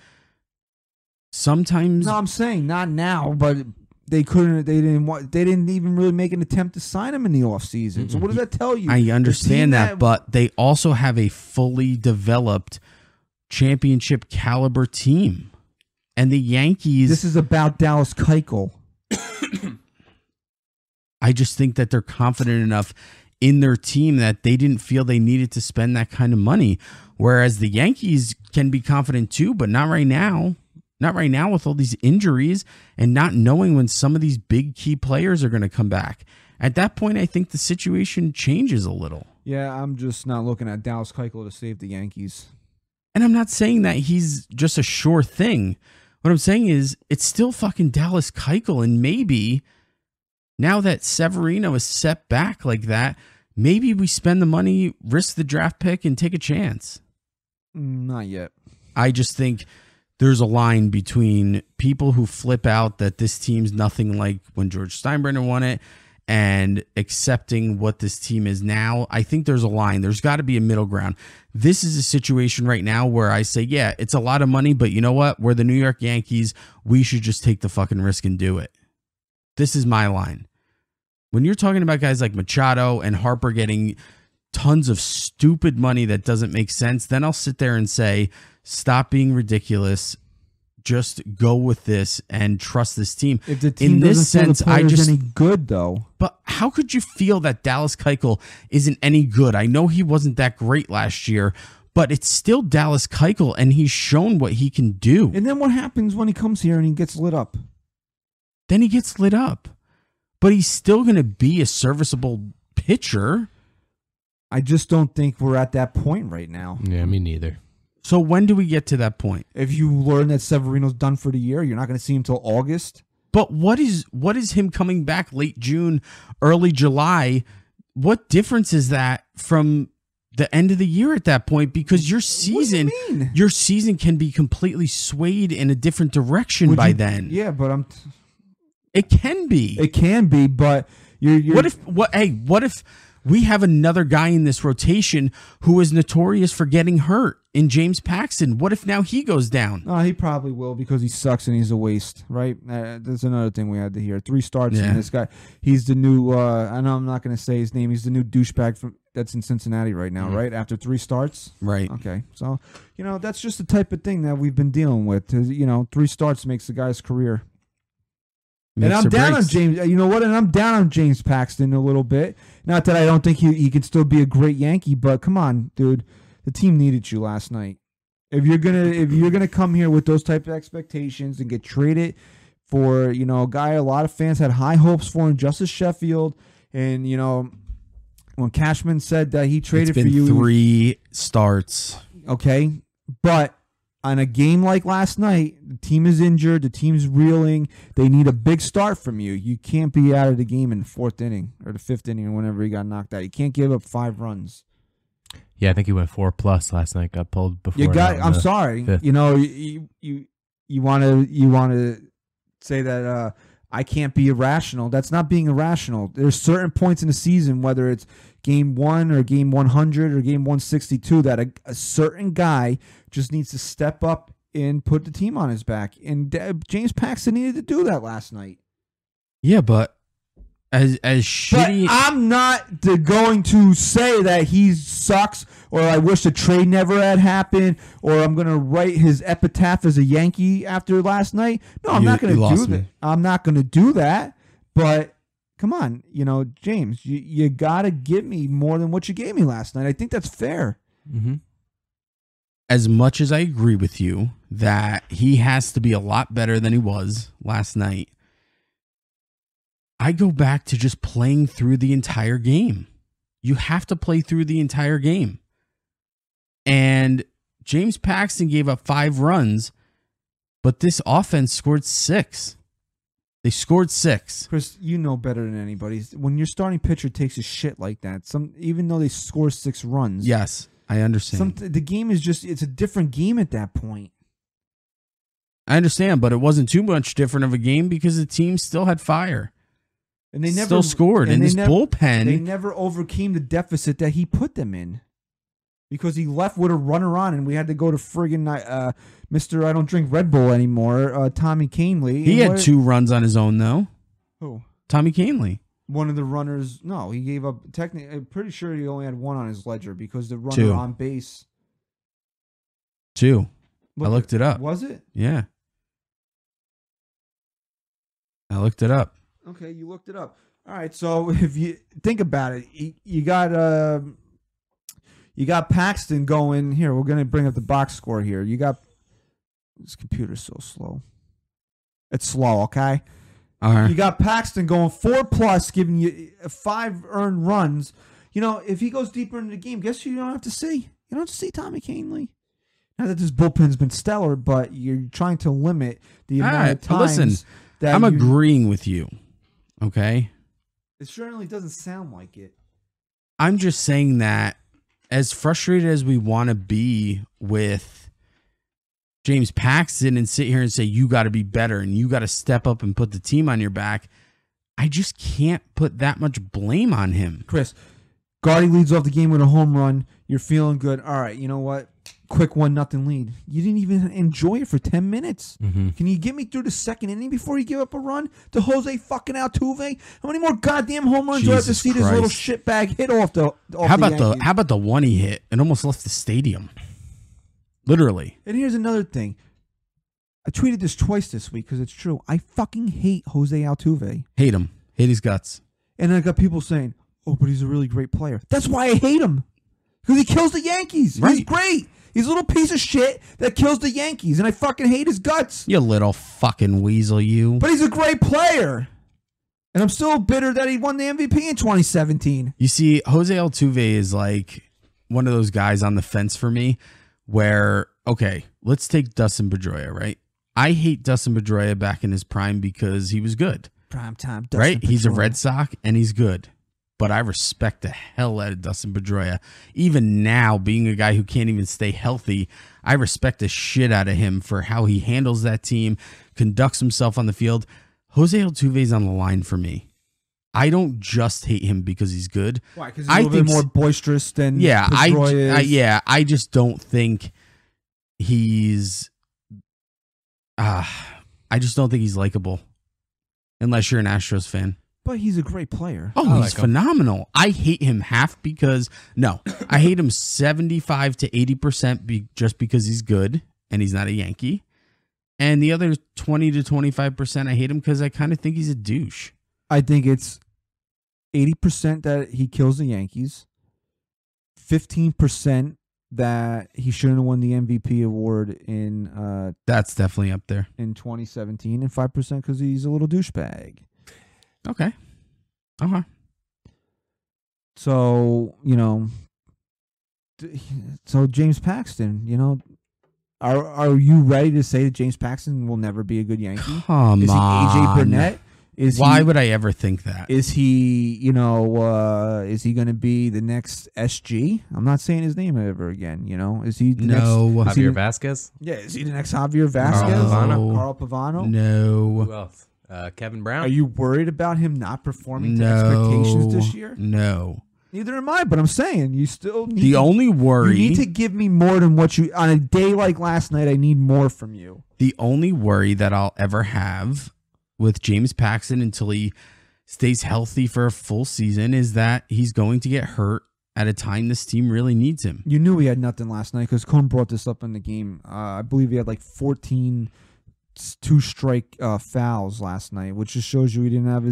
sometimes. No, I'm saying not now, but they couldn't. They didn't even really make an attempt to sign him in the offseason. So what does that tell you? I understand that, but they also have a fully developed championship caliber team, and the Yankees. This is about Dallas Keuchel. I just think that they're confident enough in their team that they didn't feel they needed to spend that kind of money, whereas the Yankees can be confident too, but not right now. Not right now with all these injuries and not knowing when some of these big key players are going to come back. At that point, I think the situation changes a little. Yeah, I'm just not looking at Dallas Keuchel to save the Yankees. And I'm not saying that he's just a sure thing. What I'm saying is it's still fucking Dallas Keuchel, and maybe now that Severino is set back like that, maybe we spend the money, risk the draft pick, and take a chance. Not yet. I just think there's a line between people who flip out that this team's nothing like when George Steinbrenner won it and accepting what this team is now. I think there's a line. There's got to be a middle ground. This is a situation right now where I say, yeah, it's a lot of money, but you know what? We're the New York Yankees. We should just take the fucking risk and do it. This is my line. When you're talking about guys like Machado and Harper getting tons of stupid money that doesn't make sense, then I'll sit there and say, stop being ridiculous. Just go with this and trust this team. If the team doesn't feel the player's any good, though. But how could you feel that Dallas Keuchel isn't any good? I know he wasn't that great last year, but it's still Dallas Keuchel, and he's shown what he can do. And then what happens when he comes here and he gets lit up? Then he gets lit up. But he's still going to be a serviceable pitcher. I just don't think we're at that point right now. Yeah, me neither. So when do we get to that point? If you learn that Severino's done for the year, you're not going to see him until August. But what is him coming back late June, early July? What difference is that from the end of the year at that point? Because your season, your season can be completely swayed in a different direction by then. Yeah, but it can be. It can be, but you're what if we have another guy in this rotation who is notorious for getting hurt in James Paxton? What if now he goes down? Oh, he probably will because he sucks and he's a waste, right? That's another thing we had to hear. 3 starts and this guy, he's the new, I know I'm not going to say his name, he's the new douchebag that's in Cincinnati right now, right? After 3 starts? Right. Okay. So, that's just the type of thing that we've been dealing with. 3 starts makes the guy's career. And I'm down on James. You know what? And I'm down on James Paxton a little bit. Not that I don't think he can still be a great Yankee, but come on, dude. The team needed you last night. If you're gonna come here with those type of expectations and get traded for a guy a lot of fans had high hopes for, Justice Sheffield, and when Cashman said that he traded for you, 3 starts. Okay, but on a game like last night, the team is injured, the team's reeling. They need a big start from you. You can't be out of the game in the 4th inning or the 5th inning or whenever he got knocked out. You can't give up 5 runs. Yeah, I think he went 4+ last night. Got pulled before. I'm sorry. 5th. You want to say that I can't be irrational. That's not being irrational. There's certain points in the season, whether it's game 1 or game 100 or game 162, that a certain guy just needs to step up and put the team on his back. And James Paxton needed to do that last night. Yeah, but as shitty. But I'm not going to say that he sucks, or I wish the trade never had happened, or I'm going to write his epitaph as a Yankee after last night. No, I'm not going to do that. I'm not going to do that. But come on, James, you got to give me more than what you gave me last night. I think that's fair. Mm-hmm. As much as I agree with you that he has to be a lot better than he was last night, I go back to just playing through the entire game. You have to play through the entire game. And James Paxton gave up 5 runs, but this offense scored 6. They scored 6. Chris, you know better than anybody. When your starting pitcher takes a shit like that, even though they score 6 runs. Yes, I understand. The game is it's a different game at that point. I understand, but it wasn't too much different of a game because the team still had fire. And they never still scored. And this bullpen. They never overcame the deficit that he put them in. Because he left with a runner on, and we had to go to friggin' Mr. I don't drink Red Bull anymore, Tommy Canley. He had 2 runs on his own, though. Who? Tommy Canley. One of the runners. No, he gave up. Technically, I'm pretty sure he only had 1 on his ledger because the runner 2 on base. 2. I looked it up. Was it? Yeah. I looked it up. Okay, you looked it up. All right, so if you think about it, you got Paxton going here. We're gonna bring up the box score here. You got this computer's so slow. It's slow, okay? All right. You got Paxton going 4+, giving you 5 earned runs. If he goes deeper into the game, guess who you don't have to see? You don't have to see Tommy Canley. Not that this bullpen's been stellar, but you're trying to limit the amount of times. Listen, that I'm agreeing with you. Okay? It certainly doesn't sound like it. I'm just saying that as frustrated as we want to be with James Paxton and sit here and say, you got to be better and you got to step up and put the team on your back, I just can't put that much blame on him. Chris, Gardy leads off the game with a home run. You're feeling good. All right, you know what? Quick 1-0 lead. You didn't even enjoy it for 10 minutes. Mm-hmm. Can you get me through the 2nd inning before you give up a run to Jose fucking Altuve? How many more goddamn home runs do I have to see this little shitbag hit off the How about the one he hit? It almost left the stadium. Literally. And here's another thing. I tweeted this twice this week because it's true. I fucking hate Jose Altuve. Hate him. Hate his guts. And I got people saying, oh, but he's a really great player. That's why I hate him. Because he kills the Yankees. Right. He's great. He's a little piece of shit that kills the Yankees, and I fucking hate his guts. You little fucking weasel, you. But he's a great player. And I'm still bitter that he won the MVP in 2017. You see, Jose Altuve is like one of those guys on the fence for me where, okay, let's take Dustin Pedroia, right? I hate Dustin Pedroia back in his prime because he was good. Prime time, Dustin right? Pedroia. He's a Red Sox, and he's good. But I respect the hell out of Dustin Pedroia. Even now, being a guy who can't even stay healthy, I respect the shit out of him for how he handles that team, conducts himself on the field. Jose Altuve's on the line for me. I don't just hate him because he's good. Why? Because he's a little bit more boisterous than Pedroia is? I just don't think he's... I just don't think he's likable. Unless you're an Astros fan. But he's a great player. Oh, I he's like him. phenomenal. I hate him half because I hate him 75 to 80% just because he's good and he's not a Yankee. And the other 20 to 25%, I hate him because I kind of think he's a douche. I think it's 80% that he kills the Yankees, 15% that he shouldn't have won the MVP award in That's definitely up there. in 2017, and 5% because he's a little douchebag. Okay. Okay. So, so James Paxton, are you ready to say that James Paxton will never be a good Yankee? Come Is he on. AJ Burnett? Why would I ever think that? Is he, is he going to be the next SG? I'm not saying his name ever again, Is he the next? Javier Vasquez? Yeah, is he the next Javier Vasquez? Carl Pavano? Who No. else? Kevin Brown? Are you worried about him not performing to expectations this year? No. Neither am I, but I'm saying you still need The only worry... You need to give me more than what you... On a day like last night, I need more from you. The only worry that I'll ever have with James Paxton until he stays healthy for a full season is that he's going to get hurt at a time this team really needs him. You knew he had nothing last night because Cohn brought this up in the game. I believe he had like 14 two-strike fouls last night, which just shows you he didn't have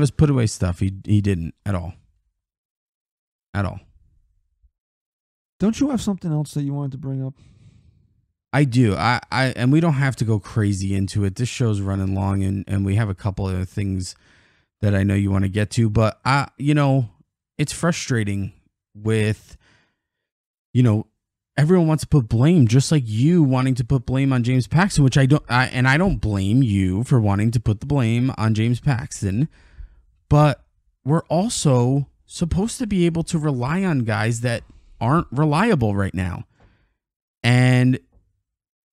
his put-away stuff. He didn't at all. At all. Don't you have something else that you wanted to bring up? I do. I and we don't have to go crazy into it. This show's running long, and we have a couple of things that I know you want to get to, but it's frustrating with, everyone wants to put blame, just like you wanting to put blame on James Paxton, which I don't blame you for wanting to put the blame on James Paxton, but we're also supposed to be able to rely on guys that aren't reliable right now. And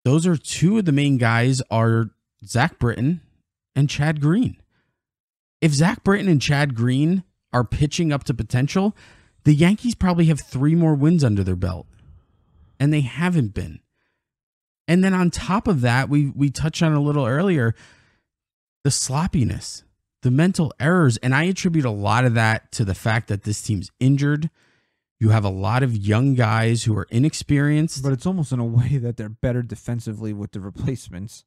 those are two of the main guys are Zach Britton and Chad Green. If Zach Britton and Chad Green are pitching up to potential, the Yankees probably have 3 more wins under their belt. And they haven't been. And then on top of that, we touched on a little earlier, the sloppiness, the mental errors. And I attribute a lot of that to the fact that this team's injured. You have a lot of young guys who are inexperienced. But it's almost in a way that they're better defensively with the replacements.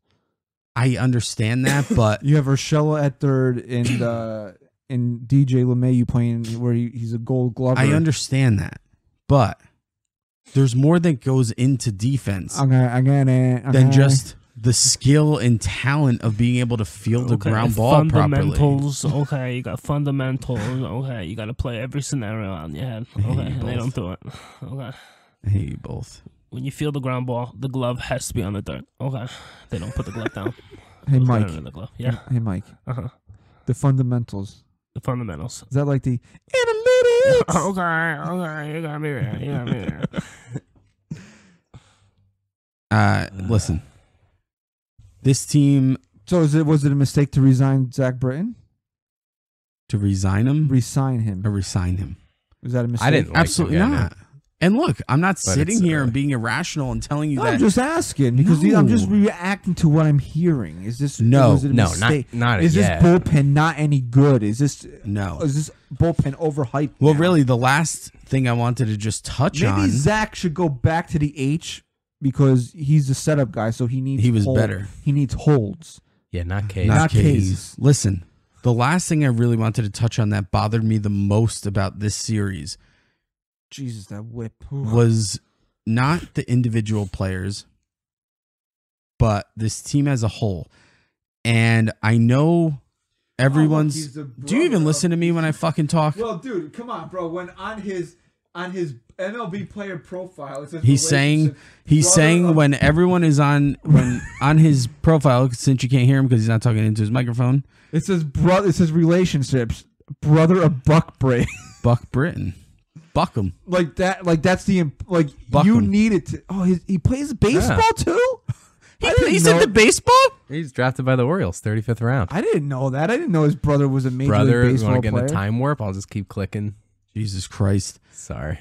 I understand that, but... You have Urshela at third and DJ LeMahieu playing where he's a Gold Glover. I understand that, but there's more that goes into defense than just the skill and talent of being able to field the ground ball properly. Fundamentals, okay, you got fundamentals, okay, you got to play every scenario on your head, okay, and they don't do it, okay. I hate you both. When you field the ground ball, the glove has to be on the dirt, okay. They don't put the glove down. Hey, Mike. The glove. Yeah. Hey, Mike. The fundamentals. The fundamentals. Is that like the analytics? Okay, you got me there. Listen. This team... So was it a mistake to resign Zach Britton? To resign him? Resign him. Or resign him. Was that a mistake? I didn't like Absolutely him, not. And look, I'm not sitting here and being irrational and telling you that. I'm just asking because I'm just reacting to what I'm hearing. Is this was it a mistake? not Is yet. this bullpen not any good? Is this No. Is this bullpen overhyped? Well, now? really, the last thing I wanted to just touch on. Maybe Zach should go back to the H because he's the setup guy, so he needs. He was better. He needs holds. Yeah, not K's. Not K's. Listen, the last thing I really wanted to touch on that bothered me the most about this series Jesus, that whip was not the individual players, but this team as a whole. And I know everyone's... Do you even listen to me when I fucking talk? Well, dude, come on, bro. When on his MLB player profile, it says he's saying when everyone is on his profile, since you can't hear him because he's not talking into his microphone. It says relationships. Brother of Buck Bray. Buck Britton. Buck him. Like that. Like that's the like Buck you him. need it to. Oh, he plays baseball too. He's into baseball. He's drafted by the Orioles, 35th round. I didn't know that. I didn't know his brother was a major league You baseball want to get player. in a time warp? I'll just keep clicking. Jesus Christ. Sorry.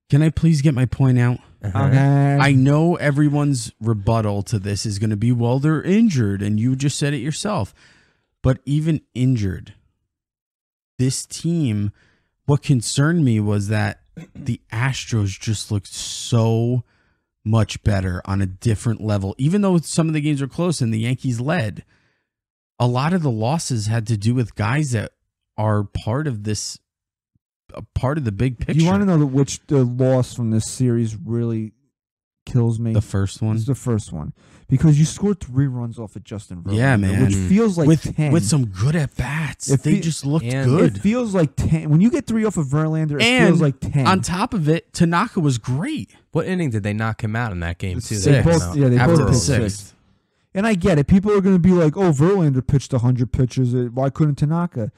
Can I please get my point out? Okay. I know everyone's rebuttal to this is going to be, well, they're injured, and you just said it yourself. But even injured, this team, what concerned me was that the Astros just looked so much better on a different level. Even though some of the games were close and the Yankees led, a lot of the losses had to do with guys that are part of this, a part of the big picture. You want to know which the loss from this series really kills me? The first one. It's the first one. Because you scored 3 runs off of Justin Verlander. Yeah, man. Which feels like with 10. With some good at-bats. They just looked good. It feels like 10. When you get 3 off of Verlander, it feels like 10. On top of it, Tanaka was great. What inning did they knock him out in that game, too? They both After pitched the 6th. And I get it. People are going to be like, oh, Verlander pitched 100 pitches. Why couldn't Tanaka?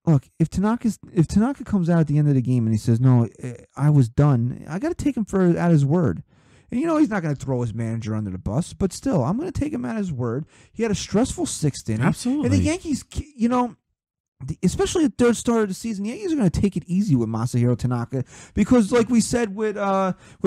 Look, if Tanaka comes out at the end of the game and he says, no, I was done, I got to take him at his word. And he's not going to throw his manager under the bus, but still, I'm going to take him at his word. He had a stressful 6th inning. Absolutely. And the Yankees, especially at third start of the season, the Yankees are going to take it easy with Masahiro Tanaka because, like we said with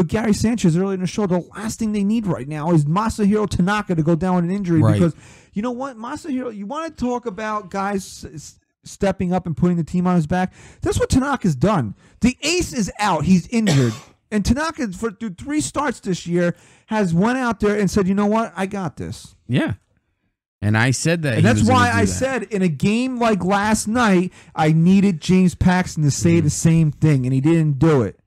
Gary Sanchez earlier in the show, the last thing they need right now is Masahiro Tanaka to go down with an injury. Right. Because you know what, Masahiro, you want to talk about guys stepping up and putting the team on his back? That's what Tanaka's done. The ace is out. He's injured. And Tanaka, through 3 starts this year, has went out there and said, you know what, I got this. Yeah. And I said that. And that's why I said in a game like last night, I needed James Paxton to say the same thing, and he didn't do it.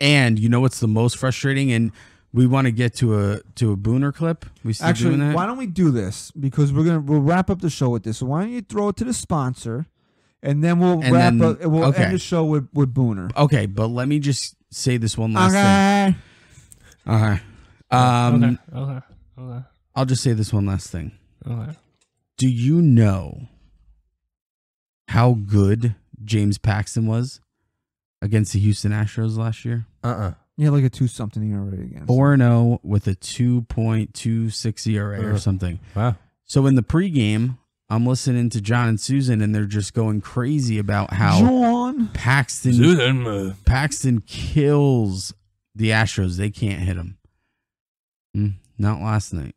And you know what's the most frustrating? And we want to get to a Booner clip. We still doing that? Why don't we do this? Because we'll wrap up the show with this. So why don't you throw it to the sponsor, and then we'll end the show with Booner. Okay, but let me just say this one last thing. Okay. Okay. I'll just say this one last thing. Okay. Do you know how good James Paxton was against the Houston Astros last year? Yeah, like a 2-something ERA against. 4-0 with a 2.26 ERA or something. Wow. So in the pregame, I'm listening to John and Susan, and they're just going crazy about how Paxton kills the Astros. They can't hit him. Not last night.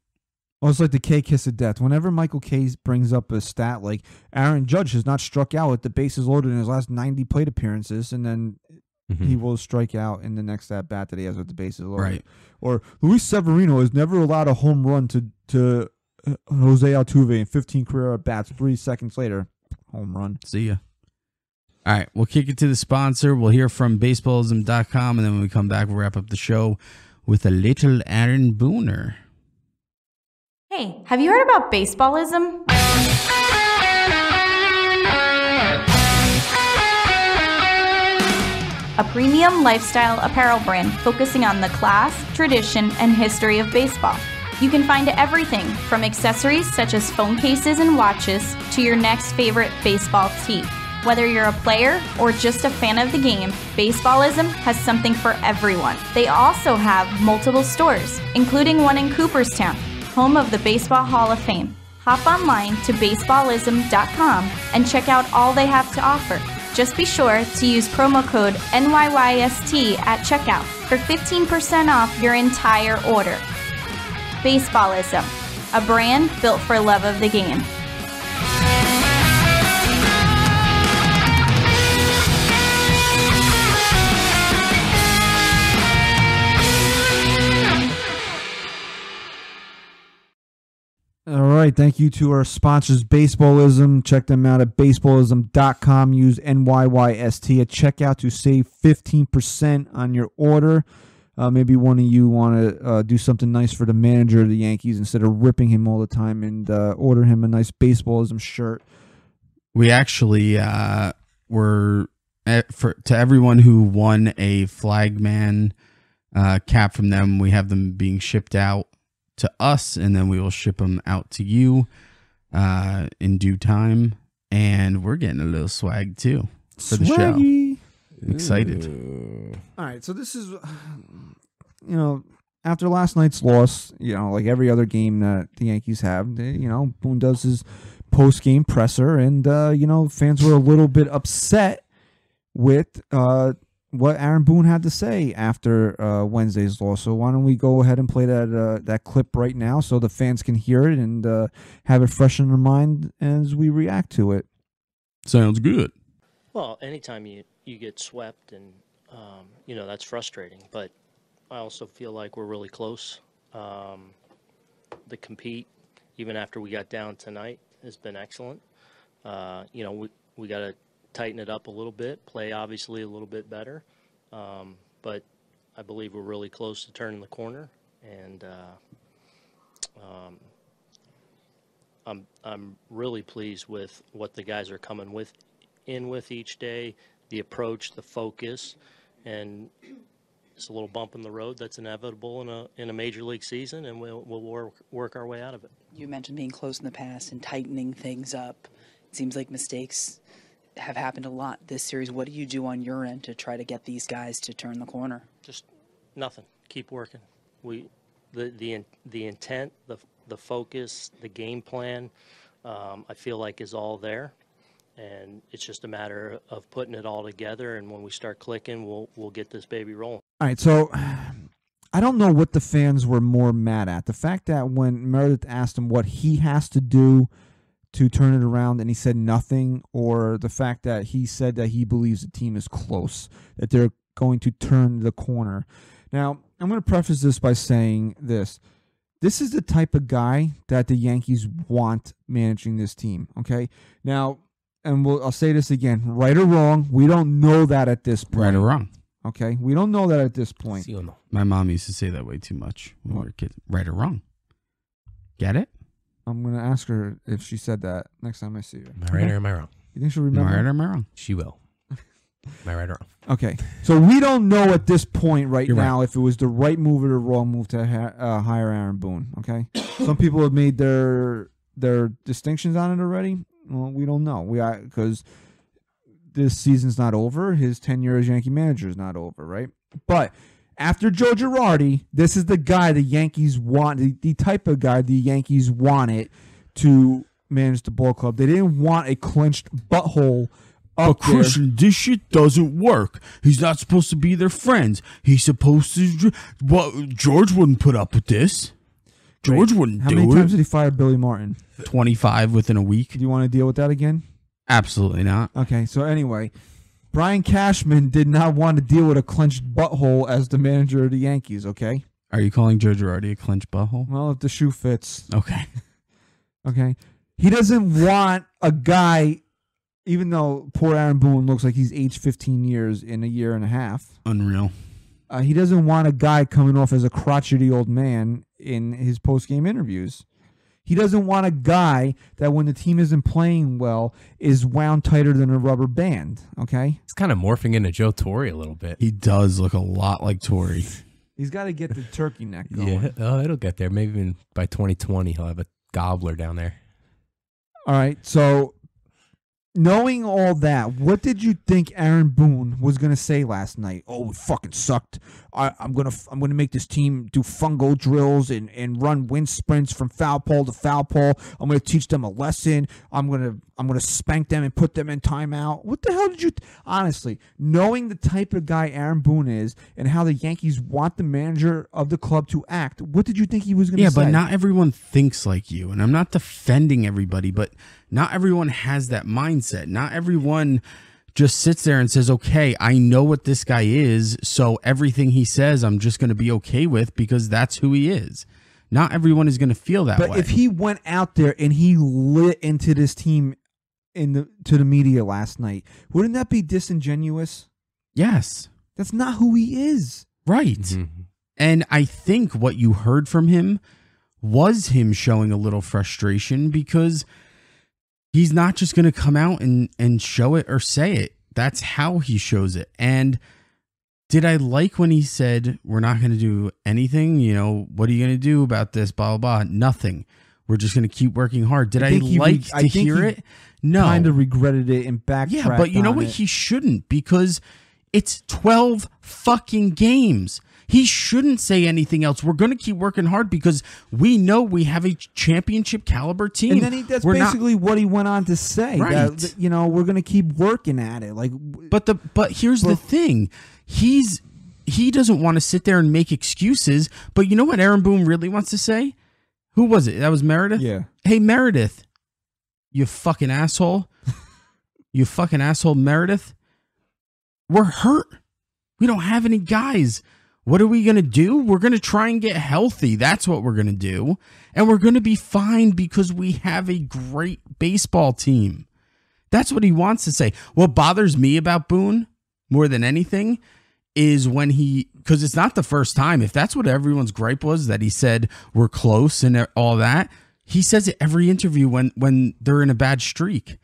Well, it's like the K kiss of death. Whenever Michael K brings up a stat like Aaron Judge has not struck out with the bases loaded in his last 90 plate appearances, and then he will strike out in the next at bat that he has with the bases loaded. Right. Or Luis Severino has never allowed a home run to Jose Altuve in 15 career at bats. 3 seconds later, home run. See ya. All right, we'll kick it to the sponsor. We'll hear from baseballism.com, and then when we come back, we'll wrap up the show with a little Aaron Booner. Hey, have you heard about baseballism? A premium lifestyle apparel brand focusing on the class, tradition, and history of baseball. You can find everything from accessories such as phone cases and watches to your next favorite baseball tee. Whether you're a player or just a fan of the game, Baseballism has something for everyone. They also have multiple stores, including one in Cooperstown, home of the Baseball Hall of Fame. Hop online to baseballism.com and check out all they have to offer. Just be sure to use promo code NYYST at checkout for 15% off your entire order. Baseballism, a brand built for love of the game. All right, thank you to our sponsors, Baseballism. Check them out at baseballism.com. Use NYYST at checkout to save 15% on your order. Maybe one of you want to do something nice for the manager of the Yankees instead of ripping him all the time, and order him a nice Baseballism shirt. We actually were, to everyone who won a Flagman cap from them, we have them being shipped out to us, and then we will ship them out to you in due time. And we're getting a little swag too for the show. I'm excited. All right, so this is, after last night's loss, like every other game that the Yankees have, Boone does his post-game presser, and, fans were a little bit upset with what Aaron Boone had to say after Wednesday's loss. So why don't we go ahead and play that clip right now so the fans can hear it and have it fresh in their mind as we react to it. Sounds good. Well, anytime you get swept, and that's frustrating. But I also feel like we're really close. The compete, even after we got down tonight, has been excellent. We got to tighten it up a little bit, play obviously a little bit better. But I believe we're really close to turning the corner, and I'm really pleased with what the guys are coming with each day, the approach, the focus, and it's a little bump in the road that's inevitable in a major league season, and we'll work our way out of it. You mentioned being close in the past and tightening things up. It seems like mistakes have happened a lot this series. What do you do on your end to try to get these guys to turn the corner? Just nothing. Keep working. The intent, the focus, the game plan, I feel like is all there, and it's just a matter of putting it all together. And when we start clicking, we'll get this baby rolling. All right, so I don't know what the fans were more mad at. The fact that when Meredith asked him what he has to do to turn it around and he said nothing, or the fact that he said that he believes the team is close, that they're going to turn the corner. Now, I'm going to preface this by saying this. This is the type of guy that the Yankees want managing this team, okay? Now, and I'll say this again, right or wrong, we don't know that at this point. Right or wrong. Okay, we don't know that at this point. My mom used to say that way too much when we were kids. Right or wrong. Get it? I'm going to ask her if she said that next time I see her. Am I right or am I wrong? You think she'll remember? Am I right or am I wrong? She will. Am I right or wrong? Okay, so we don't know at this point You're now if it was the right move or the wrong move to hire Aaron Boone, okay? Some people have made their distinctions on it already. Well, we don't know. Because this season's not over. His tenure as Yankee manager is not over, right? But after Joe Girardi, this is the guy the Yankees want, the type of guy the Yankees wanted to manage the ball club. They didn't want a clenched butthole up But Christian, this shit doesn't work. He's not supposed to be their friends. He's supposed to. Well, George wouldn't put up with this. George wouldn't do it. How many times did he fire Billy Martin? 25 within a week. Do you want to deal with that again? Absolutely not. Okay, so anyway, Brian Cashman did not want to deal with a clenched butthole as the manager of the Yankees, okay? Are you calling Joe Girardi a clenched butthole? Well, if the shoe fits. Okay. Okay. He doesn't want a guy, even though poor Aaron Boone looks like he's aged 15 years in a year and a half. Unreal. He doesn't want a guy coming off as a crotchety old man in his post-game interviews. He doesn't want a guy that when the team isn't playing well is wound tighter than a rubber band, okay? He's kind of morphing into Joe Torre a little bit. He does look a lot like Torre. He's got to get the turkey neck going. Yeah, oh, it'll get there. Maybe even by 2020 he'll have a gobbler down there. All right, so knowing all that, what did you think Aaron Boone was gonna say last night? Oh, we fucking sucked. I'm gonna make this team do fungo drills and run wind sprints from foul pole to foul pole. I'm gonna teach them a lesson. I'm gonna spank them and put them in timeout. What the hell did you honestly, knowing the type of guy Aaron Boone is and how the Yankees want the manager of the club to act, what did you think he was gonna say? Yeah, but not everyone thinks like you, and I'm not defending everybody, but not everyone has that mindset. Not everyone just sits there and says, okay, I know what this guy is, so everything he says I'm just going to be okay with because that's who he is. Not everyone is going to feel that way. But if he went out there and he lit into this team to the media last night, wouldn't that be disingenuous? Yes. That's not who he is. Right. Mm-hmm. And I think what you heard from him was him showing a little frustration because he's not just going to come out and show it or say it. That's how he shows it. And did I like when he said, we're not going to do anything? You know, what are you going to do about this? Blah, blah, blah. Nothing. We're just going to keep working hard. Did I like to hear it? No. Kind of regretted it and backtracked. Yeah, but you know what? He shouldn't, because it's 12 fucking games. He shouldn't say anything else. We're going to keep working hard because we know we have a championship caliber team. And then that's basically what he went on to say. Right. That, you know, we're going to keep working at it. But here's the thing. He doesn't want to sit there and make excuses. But you know what Aaron Boone really wants to say? Who was it? That was Meredith? Yeah. Hey, Meredith, you fucking asshole. You fucking asshole, Meredith. We're hurt. We don't have any guys. What are we going to do? We're going to try and get healthy. That's what we're going to do. And we're going to be fine because we have a great baseball team. That's what he wants to say. What bothers me about Boone more than anything is when because it's not the first time. If that's what everyone's gripe was, that he said we're close and all that, he says it every interview when they're in a bad streak.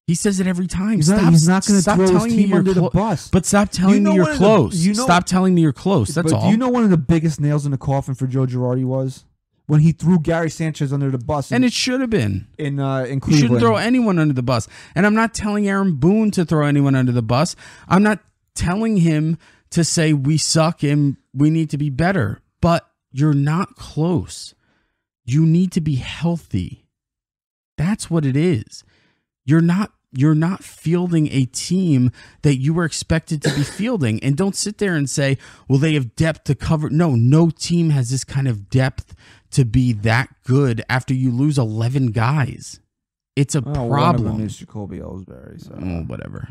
He says it every time. He's not going to throw his team under the bus. But stop telling me you're close. Stop telling me you're close. That's all. Do you know one of the biggest nails in the coffin for Joe Girardi was? When he threw Gary Sanchez under the bus. And it should have been. In Cleveland. You shouldn't throw anyone under the bus. And I'm not telling Aaron Boone to throw anyone under the bus. I'm not telling him to say we suck and we need to be better. But you're not close. You need to be healthy. That's what it is. You're not fielding a team that you were expected to be fielding. And don't sit there and say, well, they have depth to cover. No team has this kind of depth to be that good after you lose 11 guys. It's a problem. One of them is Jacoby Ellsbury. So. Whatever.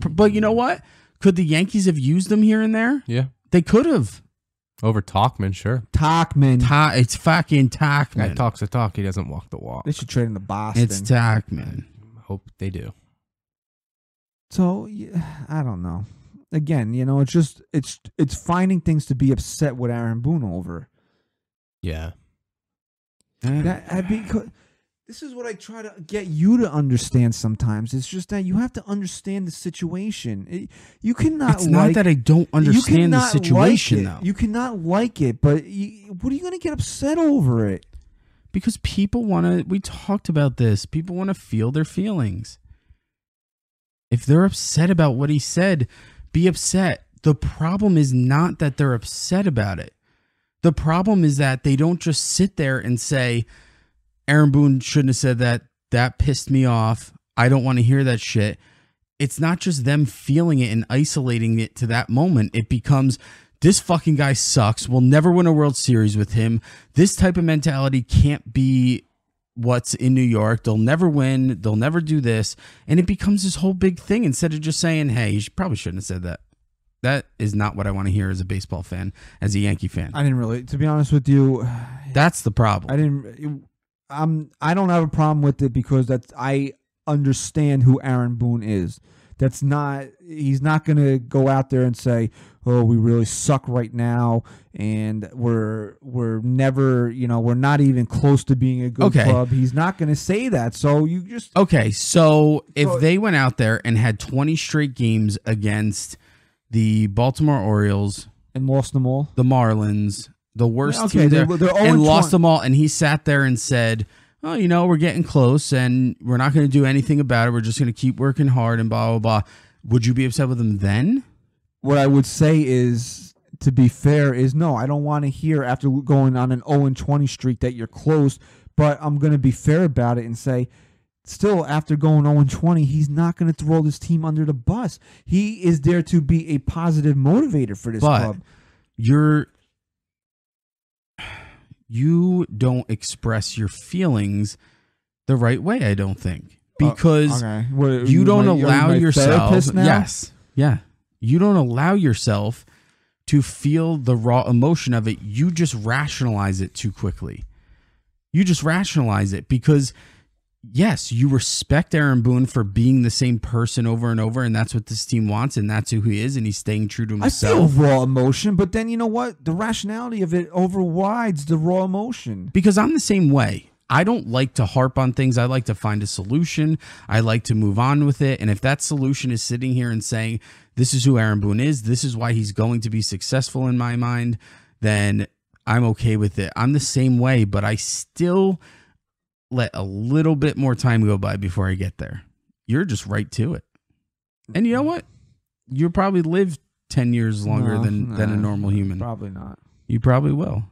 But you know what? Could the Yankees have used them here and there? Yeah. They could have. Over Talkman, sure. Talkman. It's fucking Talkman. Guy talks the talk. He doesn't walk the walk. They should trade him to Boston. It's Talkman. Hope they do. So I don't know. Again, it's just it's finding things to be upset with Aaron Boone over. Yeah. This is what I try to get you to understand sometimes. It's just that you have to understand the situation. You cannot. It's not that I don't understand the situation, though. You cannot like it, but what are you going to get upset over it? Because people want to. We talked about this. People want to feel their feelings. If they're upset about what he said, be upset. The problem is not that they're upset about it. The problem is that they don't just sit there and say, Aaron Boone shouldn't have said that. That pissed me off. I don't want to hear that shit. It's not just them feeling it and isolating it to that moment. It becomes, this fucking guy sucks. We'll never win a World Series with him. This type of mentality can't be what's in New York. They'll never win. They'll never do this. And it becomes this whole big thing instead of just saying, hey, you probably shouldn't have said that. That is not what I want to hear as a baseball fan, as a Yankee fan. I didn't really, to be honest with you. That's the problem. I don't have a problem with it because I understand who Aaron Boone is. He's not going to go out there and say, oh, we really suck right now and we're never, we're not even close to being a good club. He's not going to say that. So you just Okay, so if they went out there and had 20 straight games against the Baltimore Orioles and lost them all, the Marlins, the worst team there, and lost them all, and he sat there and said, oh, we're getting close and we're not going to do anything about it. We're just going to keep working hard and blah, blah, blah. Would you be upset with him then? What I would say is, to be fair, is no, I don't want to hear after going on an 0-20 streak that you're close, but I'm going to be fair about it and say, still, after going 0-20, he's not going to throw this team under the bus. He is there to be a positive motivator for this club. You don't express your feelings the right way, I don't think. Because you don't allow yourself. Yes. Yeah. You don't allow yourself to feel the raw emotion of it. You just rationalize it too quickly. You just rationalize it because, yes, you respect Aaron Boone for being the same person over and over, and that's what this team wants, and that's who he is, and he's staying true to himself. I feel raw emotion, but then you know what? The rationality of it overrides the raw emotion. Because I'm the same way. I don't like to harp on things. I like to find a solution. I like to move on with it. And if that solution is sitting here and saying, this is who Aaron Boone is, this is why he's going to be successful in my mind, then I'm okay with it. I'm the same way, but I still let a little bit more time go by before I get there. You're just right to it. And you know what? You'll probably live 10 years longer than a normal human. Probably not. You probably will.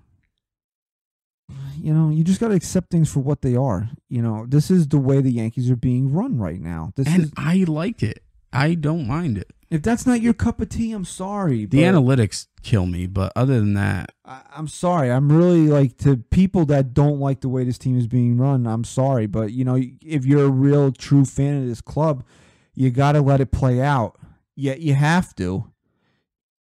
You just got to accept things for what they are. This is the way the Yankees are being run right now. I like it. I don't mind it. If that's not your cup of tea, I'm sorry. The analytics kill me, but other than that, I'm sorry. I'm really to people that don't like the way this team is being run. I'm sorry, but if you're a real true fan of this club, you got to let it play out. Yet you have to.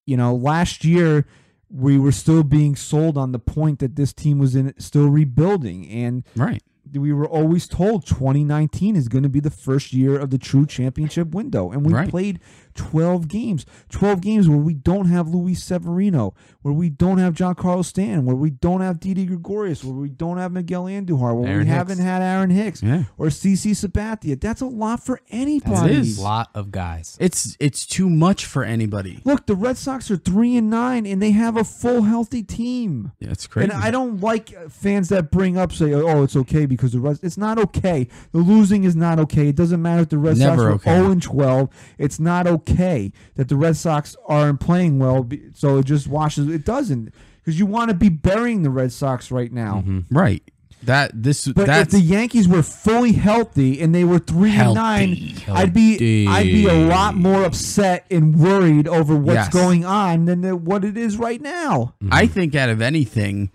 Last year we were still being sold on the point that this team was still rebuilding, and right. We were always told 2019 is going to be the first year of the true championship window. And we played 12 games. 12 games where we don't have Luis Severino, where we don't have Giancarlo Stanton, where we don't have Didi Gregorius, where we don't have Miguel Andujar, where we haven't had Aaron Hicks or CC Sabathia. That's a lot for anybody. It is a lot of guys. It's too much for anybody. Look, the Red Sox are 3-9, and they have a full, healthy team. Yeah, it's crazy. And I don't like fans that bring up, say, oh, it's okay because it's not okay. The losing is not okay. It doesn't matter if the Red Sox are 0-12. It's not okay that the Red Sox aren't playing well, so it just washes. It doesn't, because you want to be burying the Red Sox right now. Right. But if the Yankees were fully healthy and they were 3-9, I'd be a lot more upset and worried over what's going on than what it is right now. I think out of anything,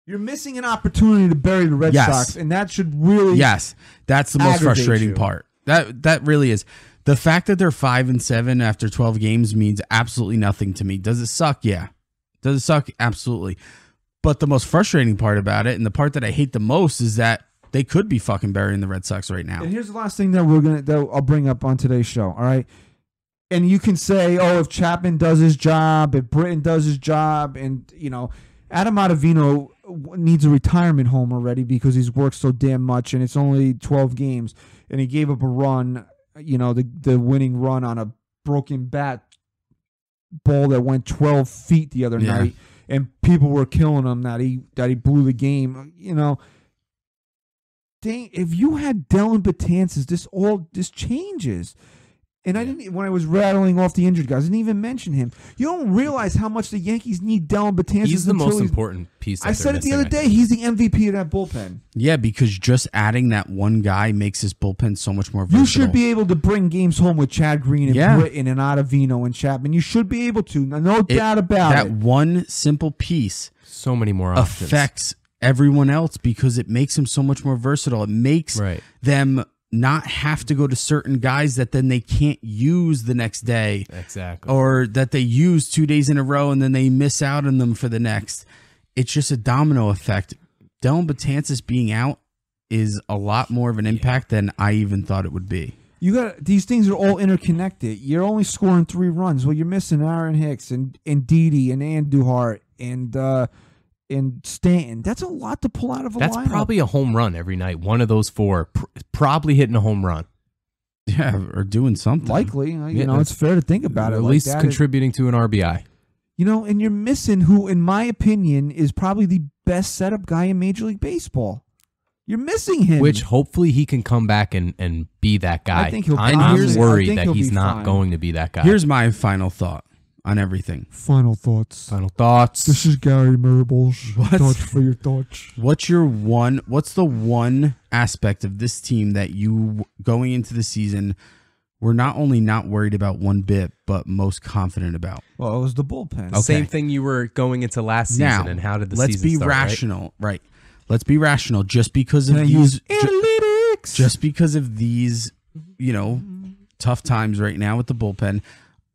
you're missing an opportunity to bury the Red Sox, and that should really that's the most frustrating part. That really is. The fact that they're 5-7 after 12 games means absolutely nothing to me. Does it suck? Yeah. Does it suck? Absolutely. But the most frustrating part about it, and the part that I hate the most, is that they could be fucking burying the Red Sox right now. And here's the last thing that I'll bring up on today's show. All right. And you can say, oh, if Chapman does his job, if Britton does his job, and Adam Ottavino needs a retirement home already because he's worked so damn much, and it's only 12 games, and he gave up a run, the winning run on a broken bat ball that went 12 feet the other night, and people were killing him that he blew the game. Dang, if you had Dellin Betances, this changes. And I didn't, when I was rattling off the injured guys, I didn't even mention him. You don't realize how much the Yankees need Dellin Betances. He's the most important piece. I said it the other day. He's the MVP of that bullpen. Yeah, because just adding that one guy makes this bullpen so much more versatile. You should be able to bring games home with Chad Green and Britton and Ottavino and Chapman. You should be able to. No doubt about it. That one simple piece, so many more options, affects everyone else because it makes them so much more versatile. It makes them not have to go to certain guys that then they can't use the next day. Exactly. Or that they use 2 days in a row and then they miss out on them for the next. It's just a domino effect. Dellin Betances being out is a lot more of an impact than I even thought it would be. These things are all interconnected. You're only scoring 3 runs. Well, you're missing Aaron Hicks and Didi and Andujar and Stanton. That's a lot to pull out of a lineup. That's probably a home run every night. One of those 4 probably hitting a home run. Yeah, or doing something. Likely. It's fair to think about it. At least contributing to an RBI. And you're missing who, in my opinion, is probably the best setup guy in Major League Baseball. You're missing him. Which hopefully he can come back and be that guy. I think he'll. I'm worried that he's not going to be that guy. Here's my final thought on everything. Final thoughts. This is Gary Marbles. Thoughts for your thoughts. What's the one aspect of this team that you, going into the season, were not only not worried about one bit, but most confident about? Well, it was the bullpen. Okay. Same thing you were going into last season. Now, and how did the let's season be start, rational, right? Let's be rational. Just because of these analytics. Just because of these, tough times right now with the bullpen.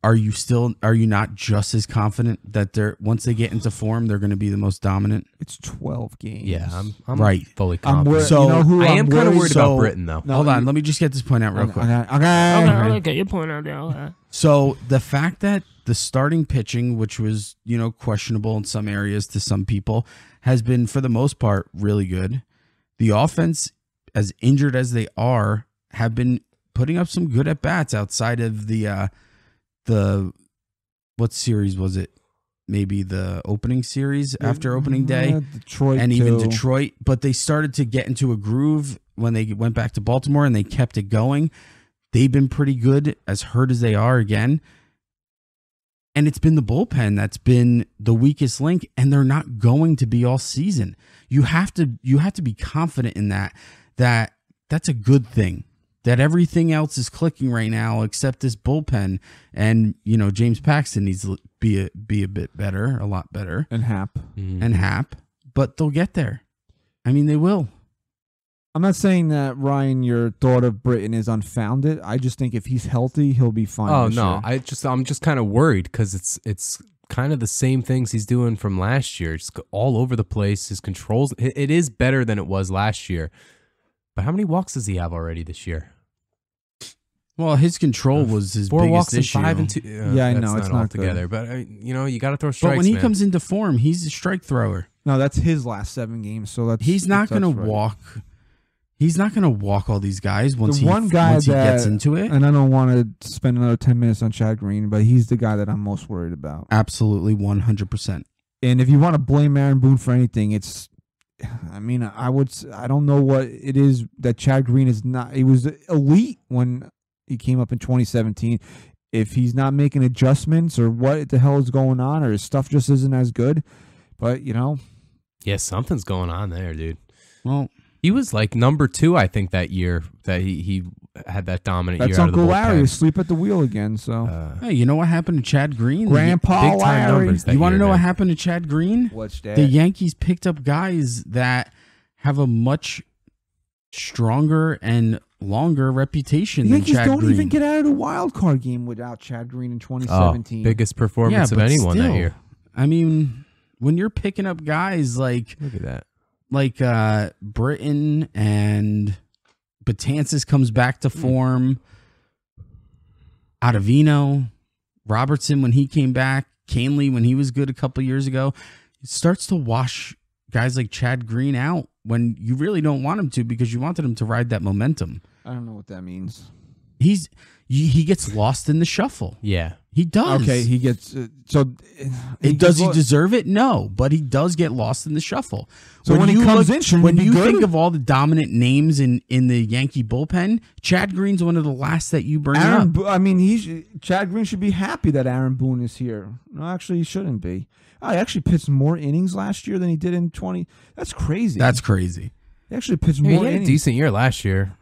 Are you not just as confident that once they get into form, they're going to be the most dominant? It's 12 games. Yeah, I'm right. Fully confident. I am kind of worried about Britton, though. Hold on. Let me just get this point out real quick. Okay, get your point out there. Okay. So the fact that the starting pitching, which was, questionable in some areas to some people, has been, for the most part, really good. The offense, as injured as they are, have been putting up some good at-bats outside of the what series was it? Maybe the opening series after opening day, Detroit, and even Detroit. But they started to get into a groove when they went back to Baltimore, and they kept it going. They've been pretty good, as hurt as they are again. And it's been the bullpen that's been the weakest link, and they're not going to be all season. You have to be confident in that that's a good thing. That everything else is clicking right now except this bullpen, and James Paxton needs to be a bit better, a lot better, and Hap, but they'll get there. I mean, they will. I'm not saying that, Ryan, your thought of Britton is unfounded. I just think if he's healthy, he'll be fine. Oh this no, year. I'm just kind of worried because it's kind of the same things he's doing from last year. Just all over the place. His controls. It is better than it was last year. But how many walks does he have already this year? Well, his control was his 4 biggest walks and issue. 5 and 2. Yeah, I know, that's it's not all not together. good. But you got to throw strikes. But when he man. comes into form, he's a strike thrower. No, that's his last 7 games. So that's He's not going to right. walk. He's not going to walk all these guys once The one guy once he that, gets into it. and I don't want to spend another 10 minutes on Chad Green, but he's the guy that I'm most worried about. Absolutely, 100%. And if you want to blame Aaron Boone for anything, it's, I mean, I don't know what it is that Chad Green is not. He was elite when he came up in 2017. If he's not making adjustments or what the hell is going on, or his stuff just isn't as good, but Yeah, something's going on there, dude. Well, he was like number 2, I think, that year that he had that dominant that's year out of the Uncle Larry bullpen. asleep at the wheel again. So hey, you know what happened to Chad Green? Grandpa big time Larry. numbers that You want to year, know what man. happened to Chad Green? What's that? The Yankees picked up guys that have a much stronger and longer reputation The than Yankees Chad don't Green. even get out of the wild card game without Chad Green in Oh, 2017. biggest performance of but anyone that still, year. I mean, when you're picking up guys like Look at that. Britton and Betances comes back to form, Ottavino, Robertson when he came back, Canley when he was good a couple years ago, it starts to wash guys like Chad Green out when you really don't want him to, because you wanted him to ride that momentum. I don't know what that means. He gets lost in the shuffle. Yeah. He does. Okay, he gets Does he deserve it? No, but he does get lost in the shuffle. So when he comes in, shouldn't when he be you good? think of all the dominant names in the Yankee bullpen, Chad Green's one of the last that you bring up. Chad Green should be happy that Aaron Boone is here. No, actually, he shouldn't be. I actually pitched more innings last year than he did in 20. That's crazy. That's crazy. He actually pitched He more had a innings. decent year last year.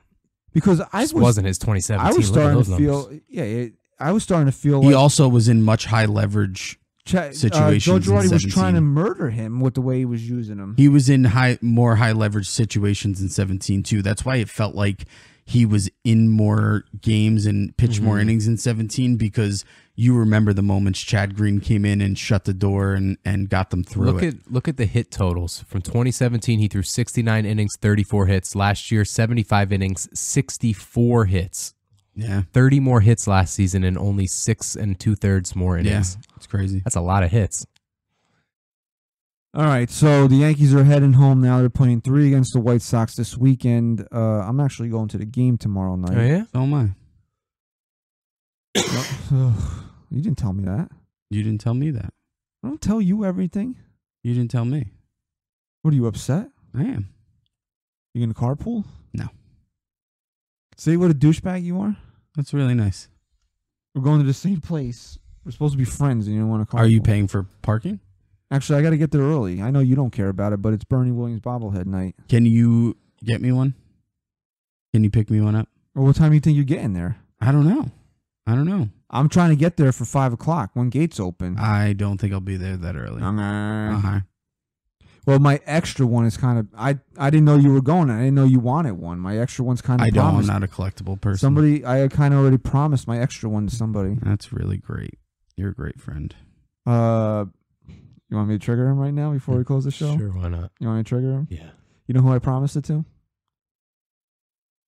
Because This wasn't his 2017. I was Look at starting those to numbers. feel. I was starting to feel He like also was in much high leverage situations. Joe Girardi in was trying to 17. murder him with the way he was using him. He was in more high leverage situations in 17 too. That's why it felt like he was in more games and pitched more innings in 17, because you remember the moments Chad Green came in and shut the door and got them through Look at the hit totals. From 2017, he threw 69 innings, 34 hits. Last year, 75 innings, 64 hits. Yeah. 30 more hits last season and only 6 2/3 more innings. Yeah, it's crazy. That's a lot of hits. All right, so the Yankees are heading home now. They're playing 3 against the White Sox this weekend. I'm actually going to the game tomorrow night. Oh, yeah? So am I. You didn't tell me that. You didn't tell me that. I don't tell you everything. You didn't tell me. What, are you upset? I am. You gonna carpool? No. See what a douchebag you are? That's really nice. We're going to the same place. We're supposed to be friends and you don't want to carpool. Are you paying for parking? Actually, I got to get there early. I know you don't care about it, but it's Bernie Williams bobblehead night. Can you get me one? Can you pick me one up? Well, what time do you think you're getting there? I don't know. I'm trying to get there for 5 o'clock when gates open. I don't think I'll be there that early. Well, my extra one is kind of... I didn't know you were going. I didn't know you wanted one. My extra one's kind of I don't. I'm promised. not a collectible person. Somebody... I kind of already promised my extra one to somebody. That's really great. You're a great friend. You want me to trigger him right now before we close the show? Sure, why not? You want me to trigger him? Yeah. You know who I promised it to?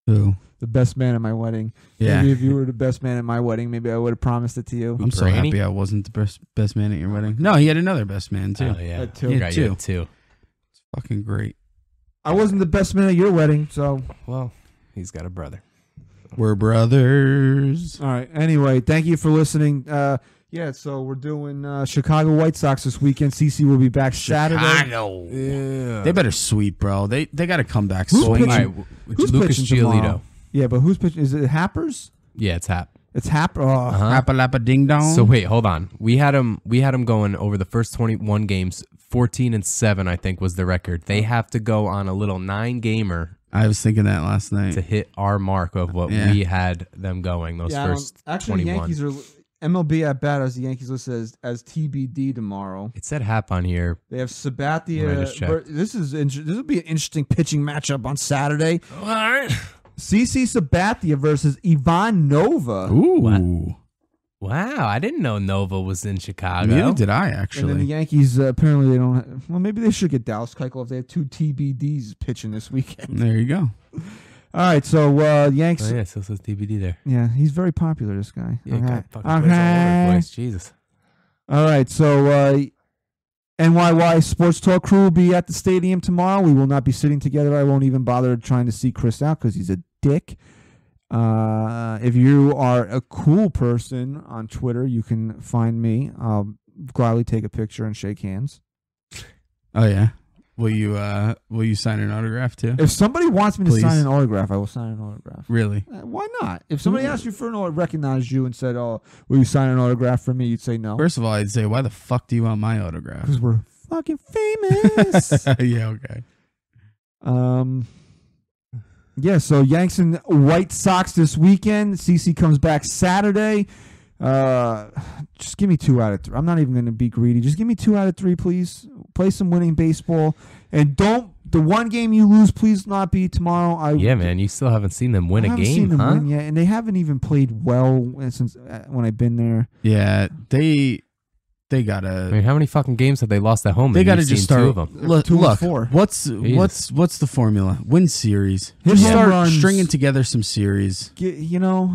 Who? The best man at my wedding. Yeah. Maybe if you were the best man at my wedding, maybe I would have promised it to you. I'm so happy I wasn't the best man at your wedding. No, he had another best man too. Oh, yeah. Had two. He had Got two. you too. It's fucking great. I wasn't the best man at your wedding, so... Well, he's got a brother. We're brothers. All right. Anyway, thank you for listening. Yeah, so we're doing Chicago White Sox this weekend. CC will be back Saturday. Chicago. Yeah. They better sweep, bro. They got to come back Who's swinging. pitching? Who's Lucas pitching Giolito. tomorrow? Yeah, but who's pitching? Is it Happers? Yeah, it's Hap. It's Happer. Oh, Lappa ding dong. So wait, hold on. We had him going over the first 21 games. 14-7, I think, was the record. They have to go on a little 9-gamer I was thinking that last night. to hit our mark of what Yeah. we had them going those yeah. first Actually, 21. Yankees are MLB at bat as the Yankees listed as TBD tomorrow. It said Hap on here. They have I Sabathia. just checked. This will be an interesting pitching matchup on Saturday. All right. CC Sabathia versus Ivan Nova. Ooh. Wow, I didn't know Nova was in Chicago. Neither did I, And then the actually. Yankees, apparently they don't have, well, maybe they should get Dallas Keuchel if they have 2 TBDs pitching this weekend. There you go. All right, so Yanks. Oh, yeah, so it says TBD there. Yeah, he's very popular, this guy. Yeah, Okay. guy fucking plays all over the place. Jesus. All right, so NYY Sports Talk crew will be at the stadium tomorrow. We will not be sitting together. I won't even bother trying to see Chris out because he's a dick. If you are a cool person on Twitter, you can find me. I'll gladly take a picture and shake hands. Oh, yeah. Will you sign an autograph too? If somebody wants me to Please. sign an autograph, I will sign an autograph. Really? Why not? If somebody asked you for an autograph, recognized you and said, "Oh, will you sign an autograph for me?" You'd say no. First of all, I'd say, why the fuck do you want my autograph? Because we're fucking famous. Yeah, okay. Yeah, so Yanks and White Sox this weekend. CC comes back Saturday. Just give me 2 out of 3. I'm not even going to be greedy. Just give me 2 out of 3, please. Play some winning baseball. And the one game you lose, please not be tomorrow. Yeah, man, you still haven't seen them win I a haven't game, seen them huh? win yet, and they haven't even played well since when I've been there. Yeah, they I gotta. mean, how many fucking games have they lost at home? They and gotta you've just seen start. 2 of them. Look, 2 and 4. what's the formula? Win series. Hit Just home start runs. stringing together some series. You know,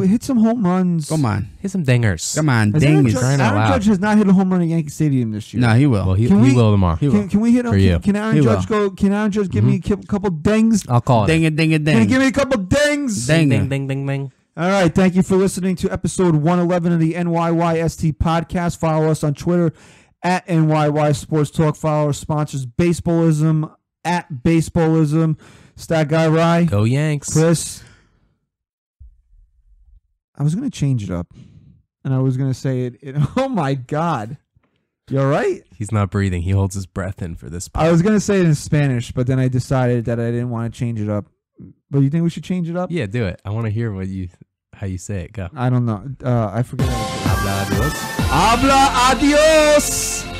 hit some home runs. Come on, Hit some dingers. come on, Has dang Aaron it. Judge, crying out Aaron loud. Judge has not hit a home run at Yankee Stadium this year. No, he will. Well, he Can we- will tomorrow. He will. Can we hit For you. Can Aaron He Judge will. go? Can Aaron Judge give me a couple dings? I'll call it. Ding it, ding it, Can you ding. give me a couple dings? Dang. Ding, ding, ding, ding. All right. Thank you for listening to episode 111 of the NYYST podcast. Follow us on Twitter at NYY Sports Talk. Follow our sponsors, Baseballism at Baseballism. Stat Guy Rye. Go Yanks. Chris. I was going to change it up. And I was going to say it. Oh, my God. You all right? He's not breathing. He holds his breath in for this. I was going to say it in Spanish, but then I decided that I didn't want to change it up. But you think we should change it up? Yeah, do it. I want to hear how you say it. Go. I don't know. I forget how to say it. Habla adios. Habla adios!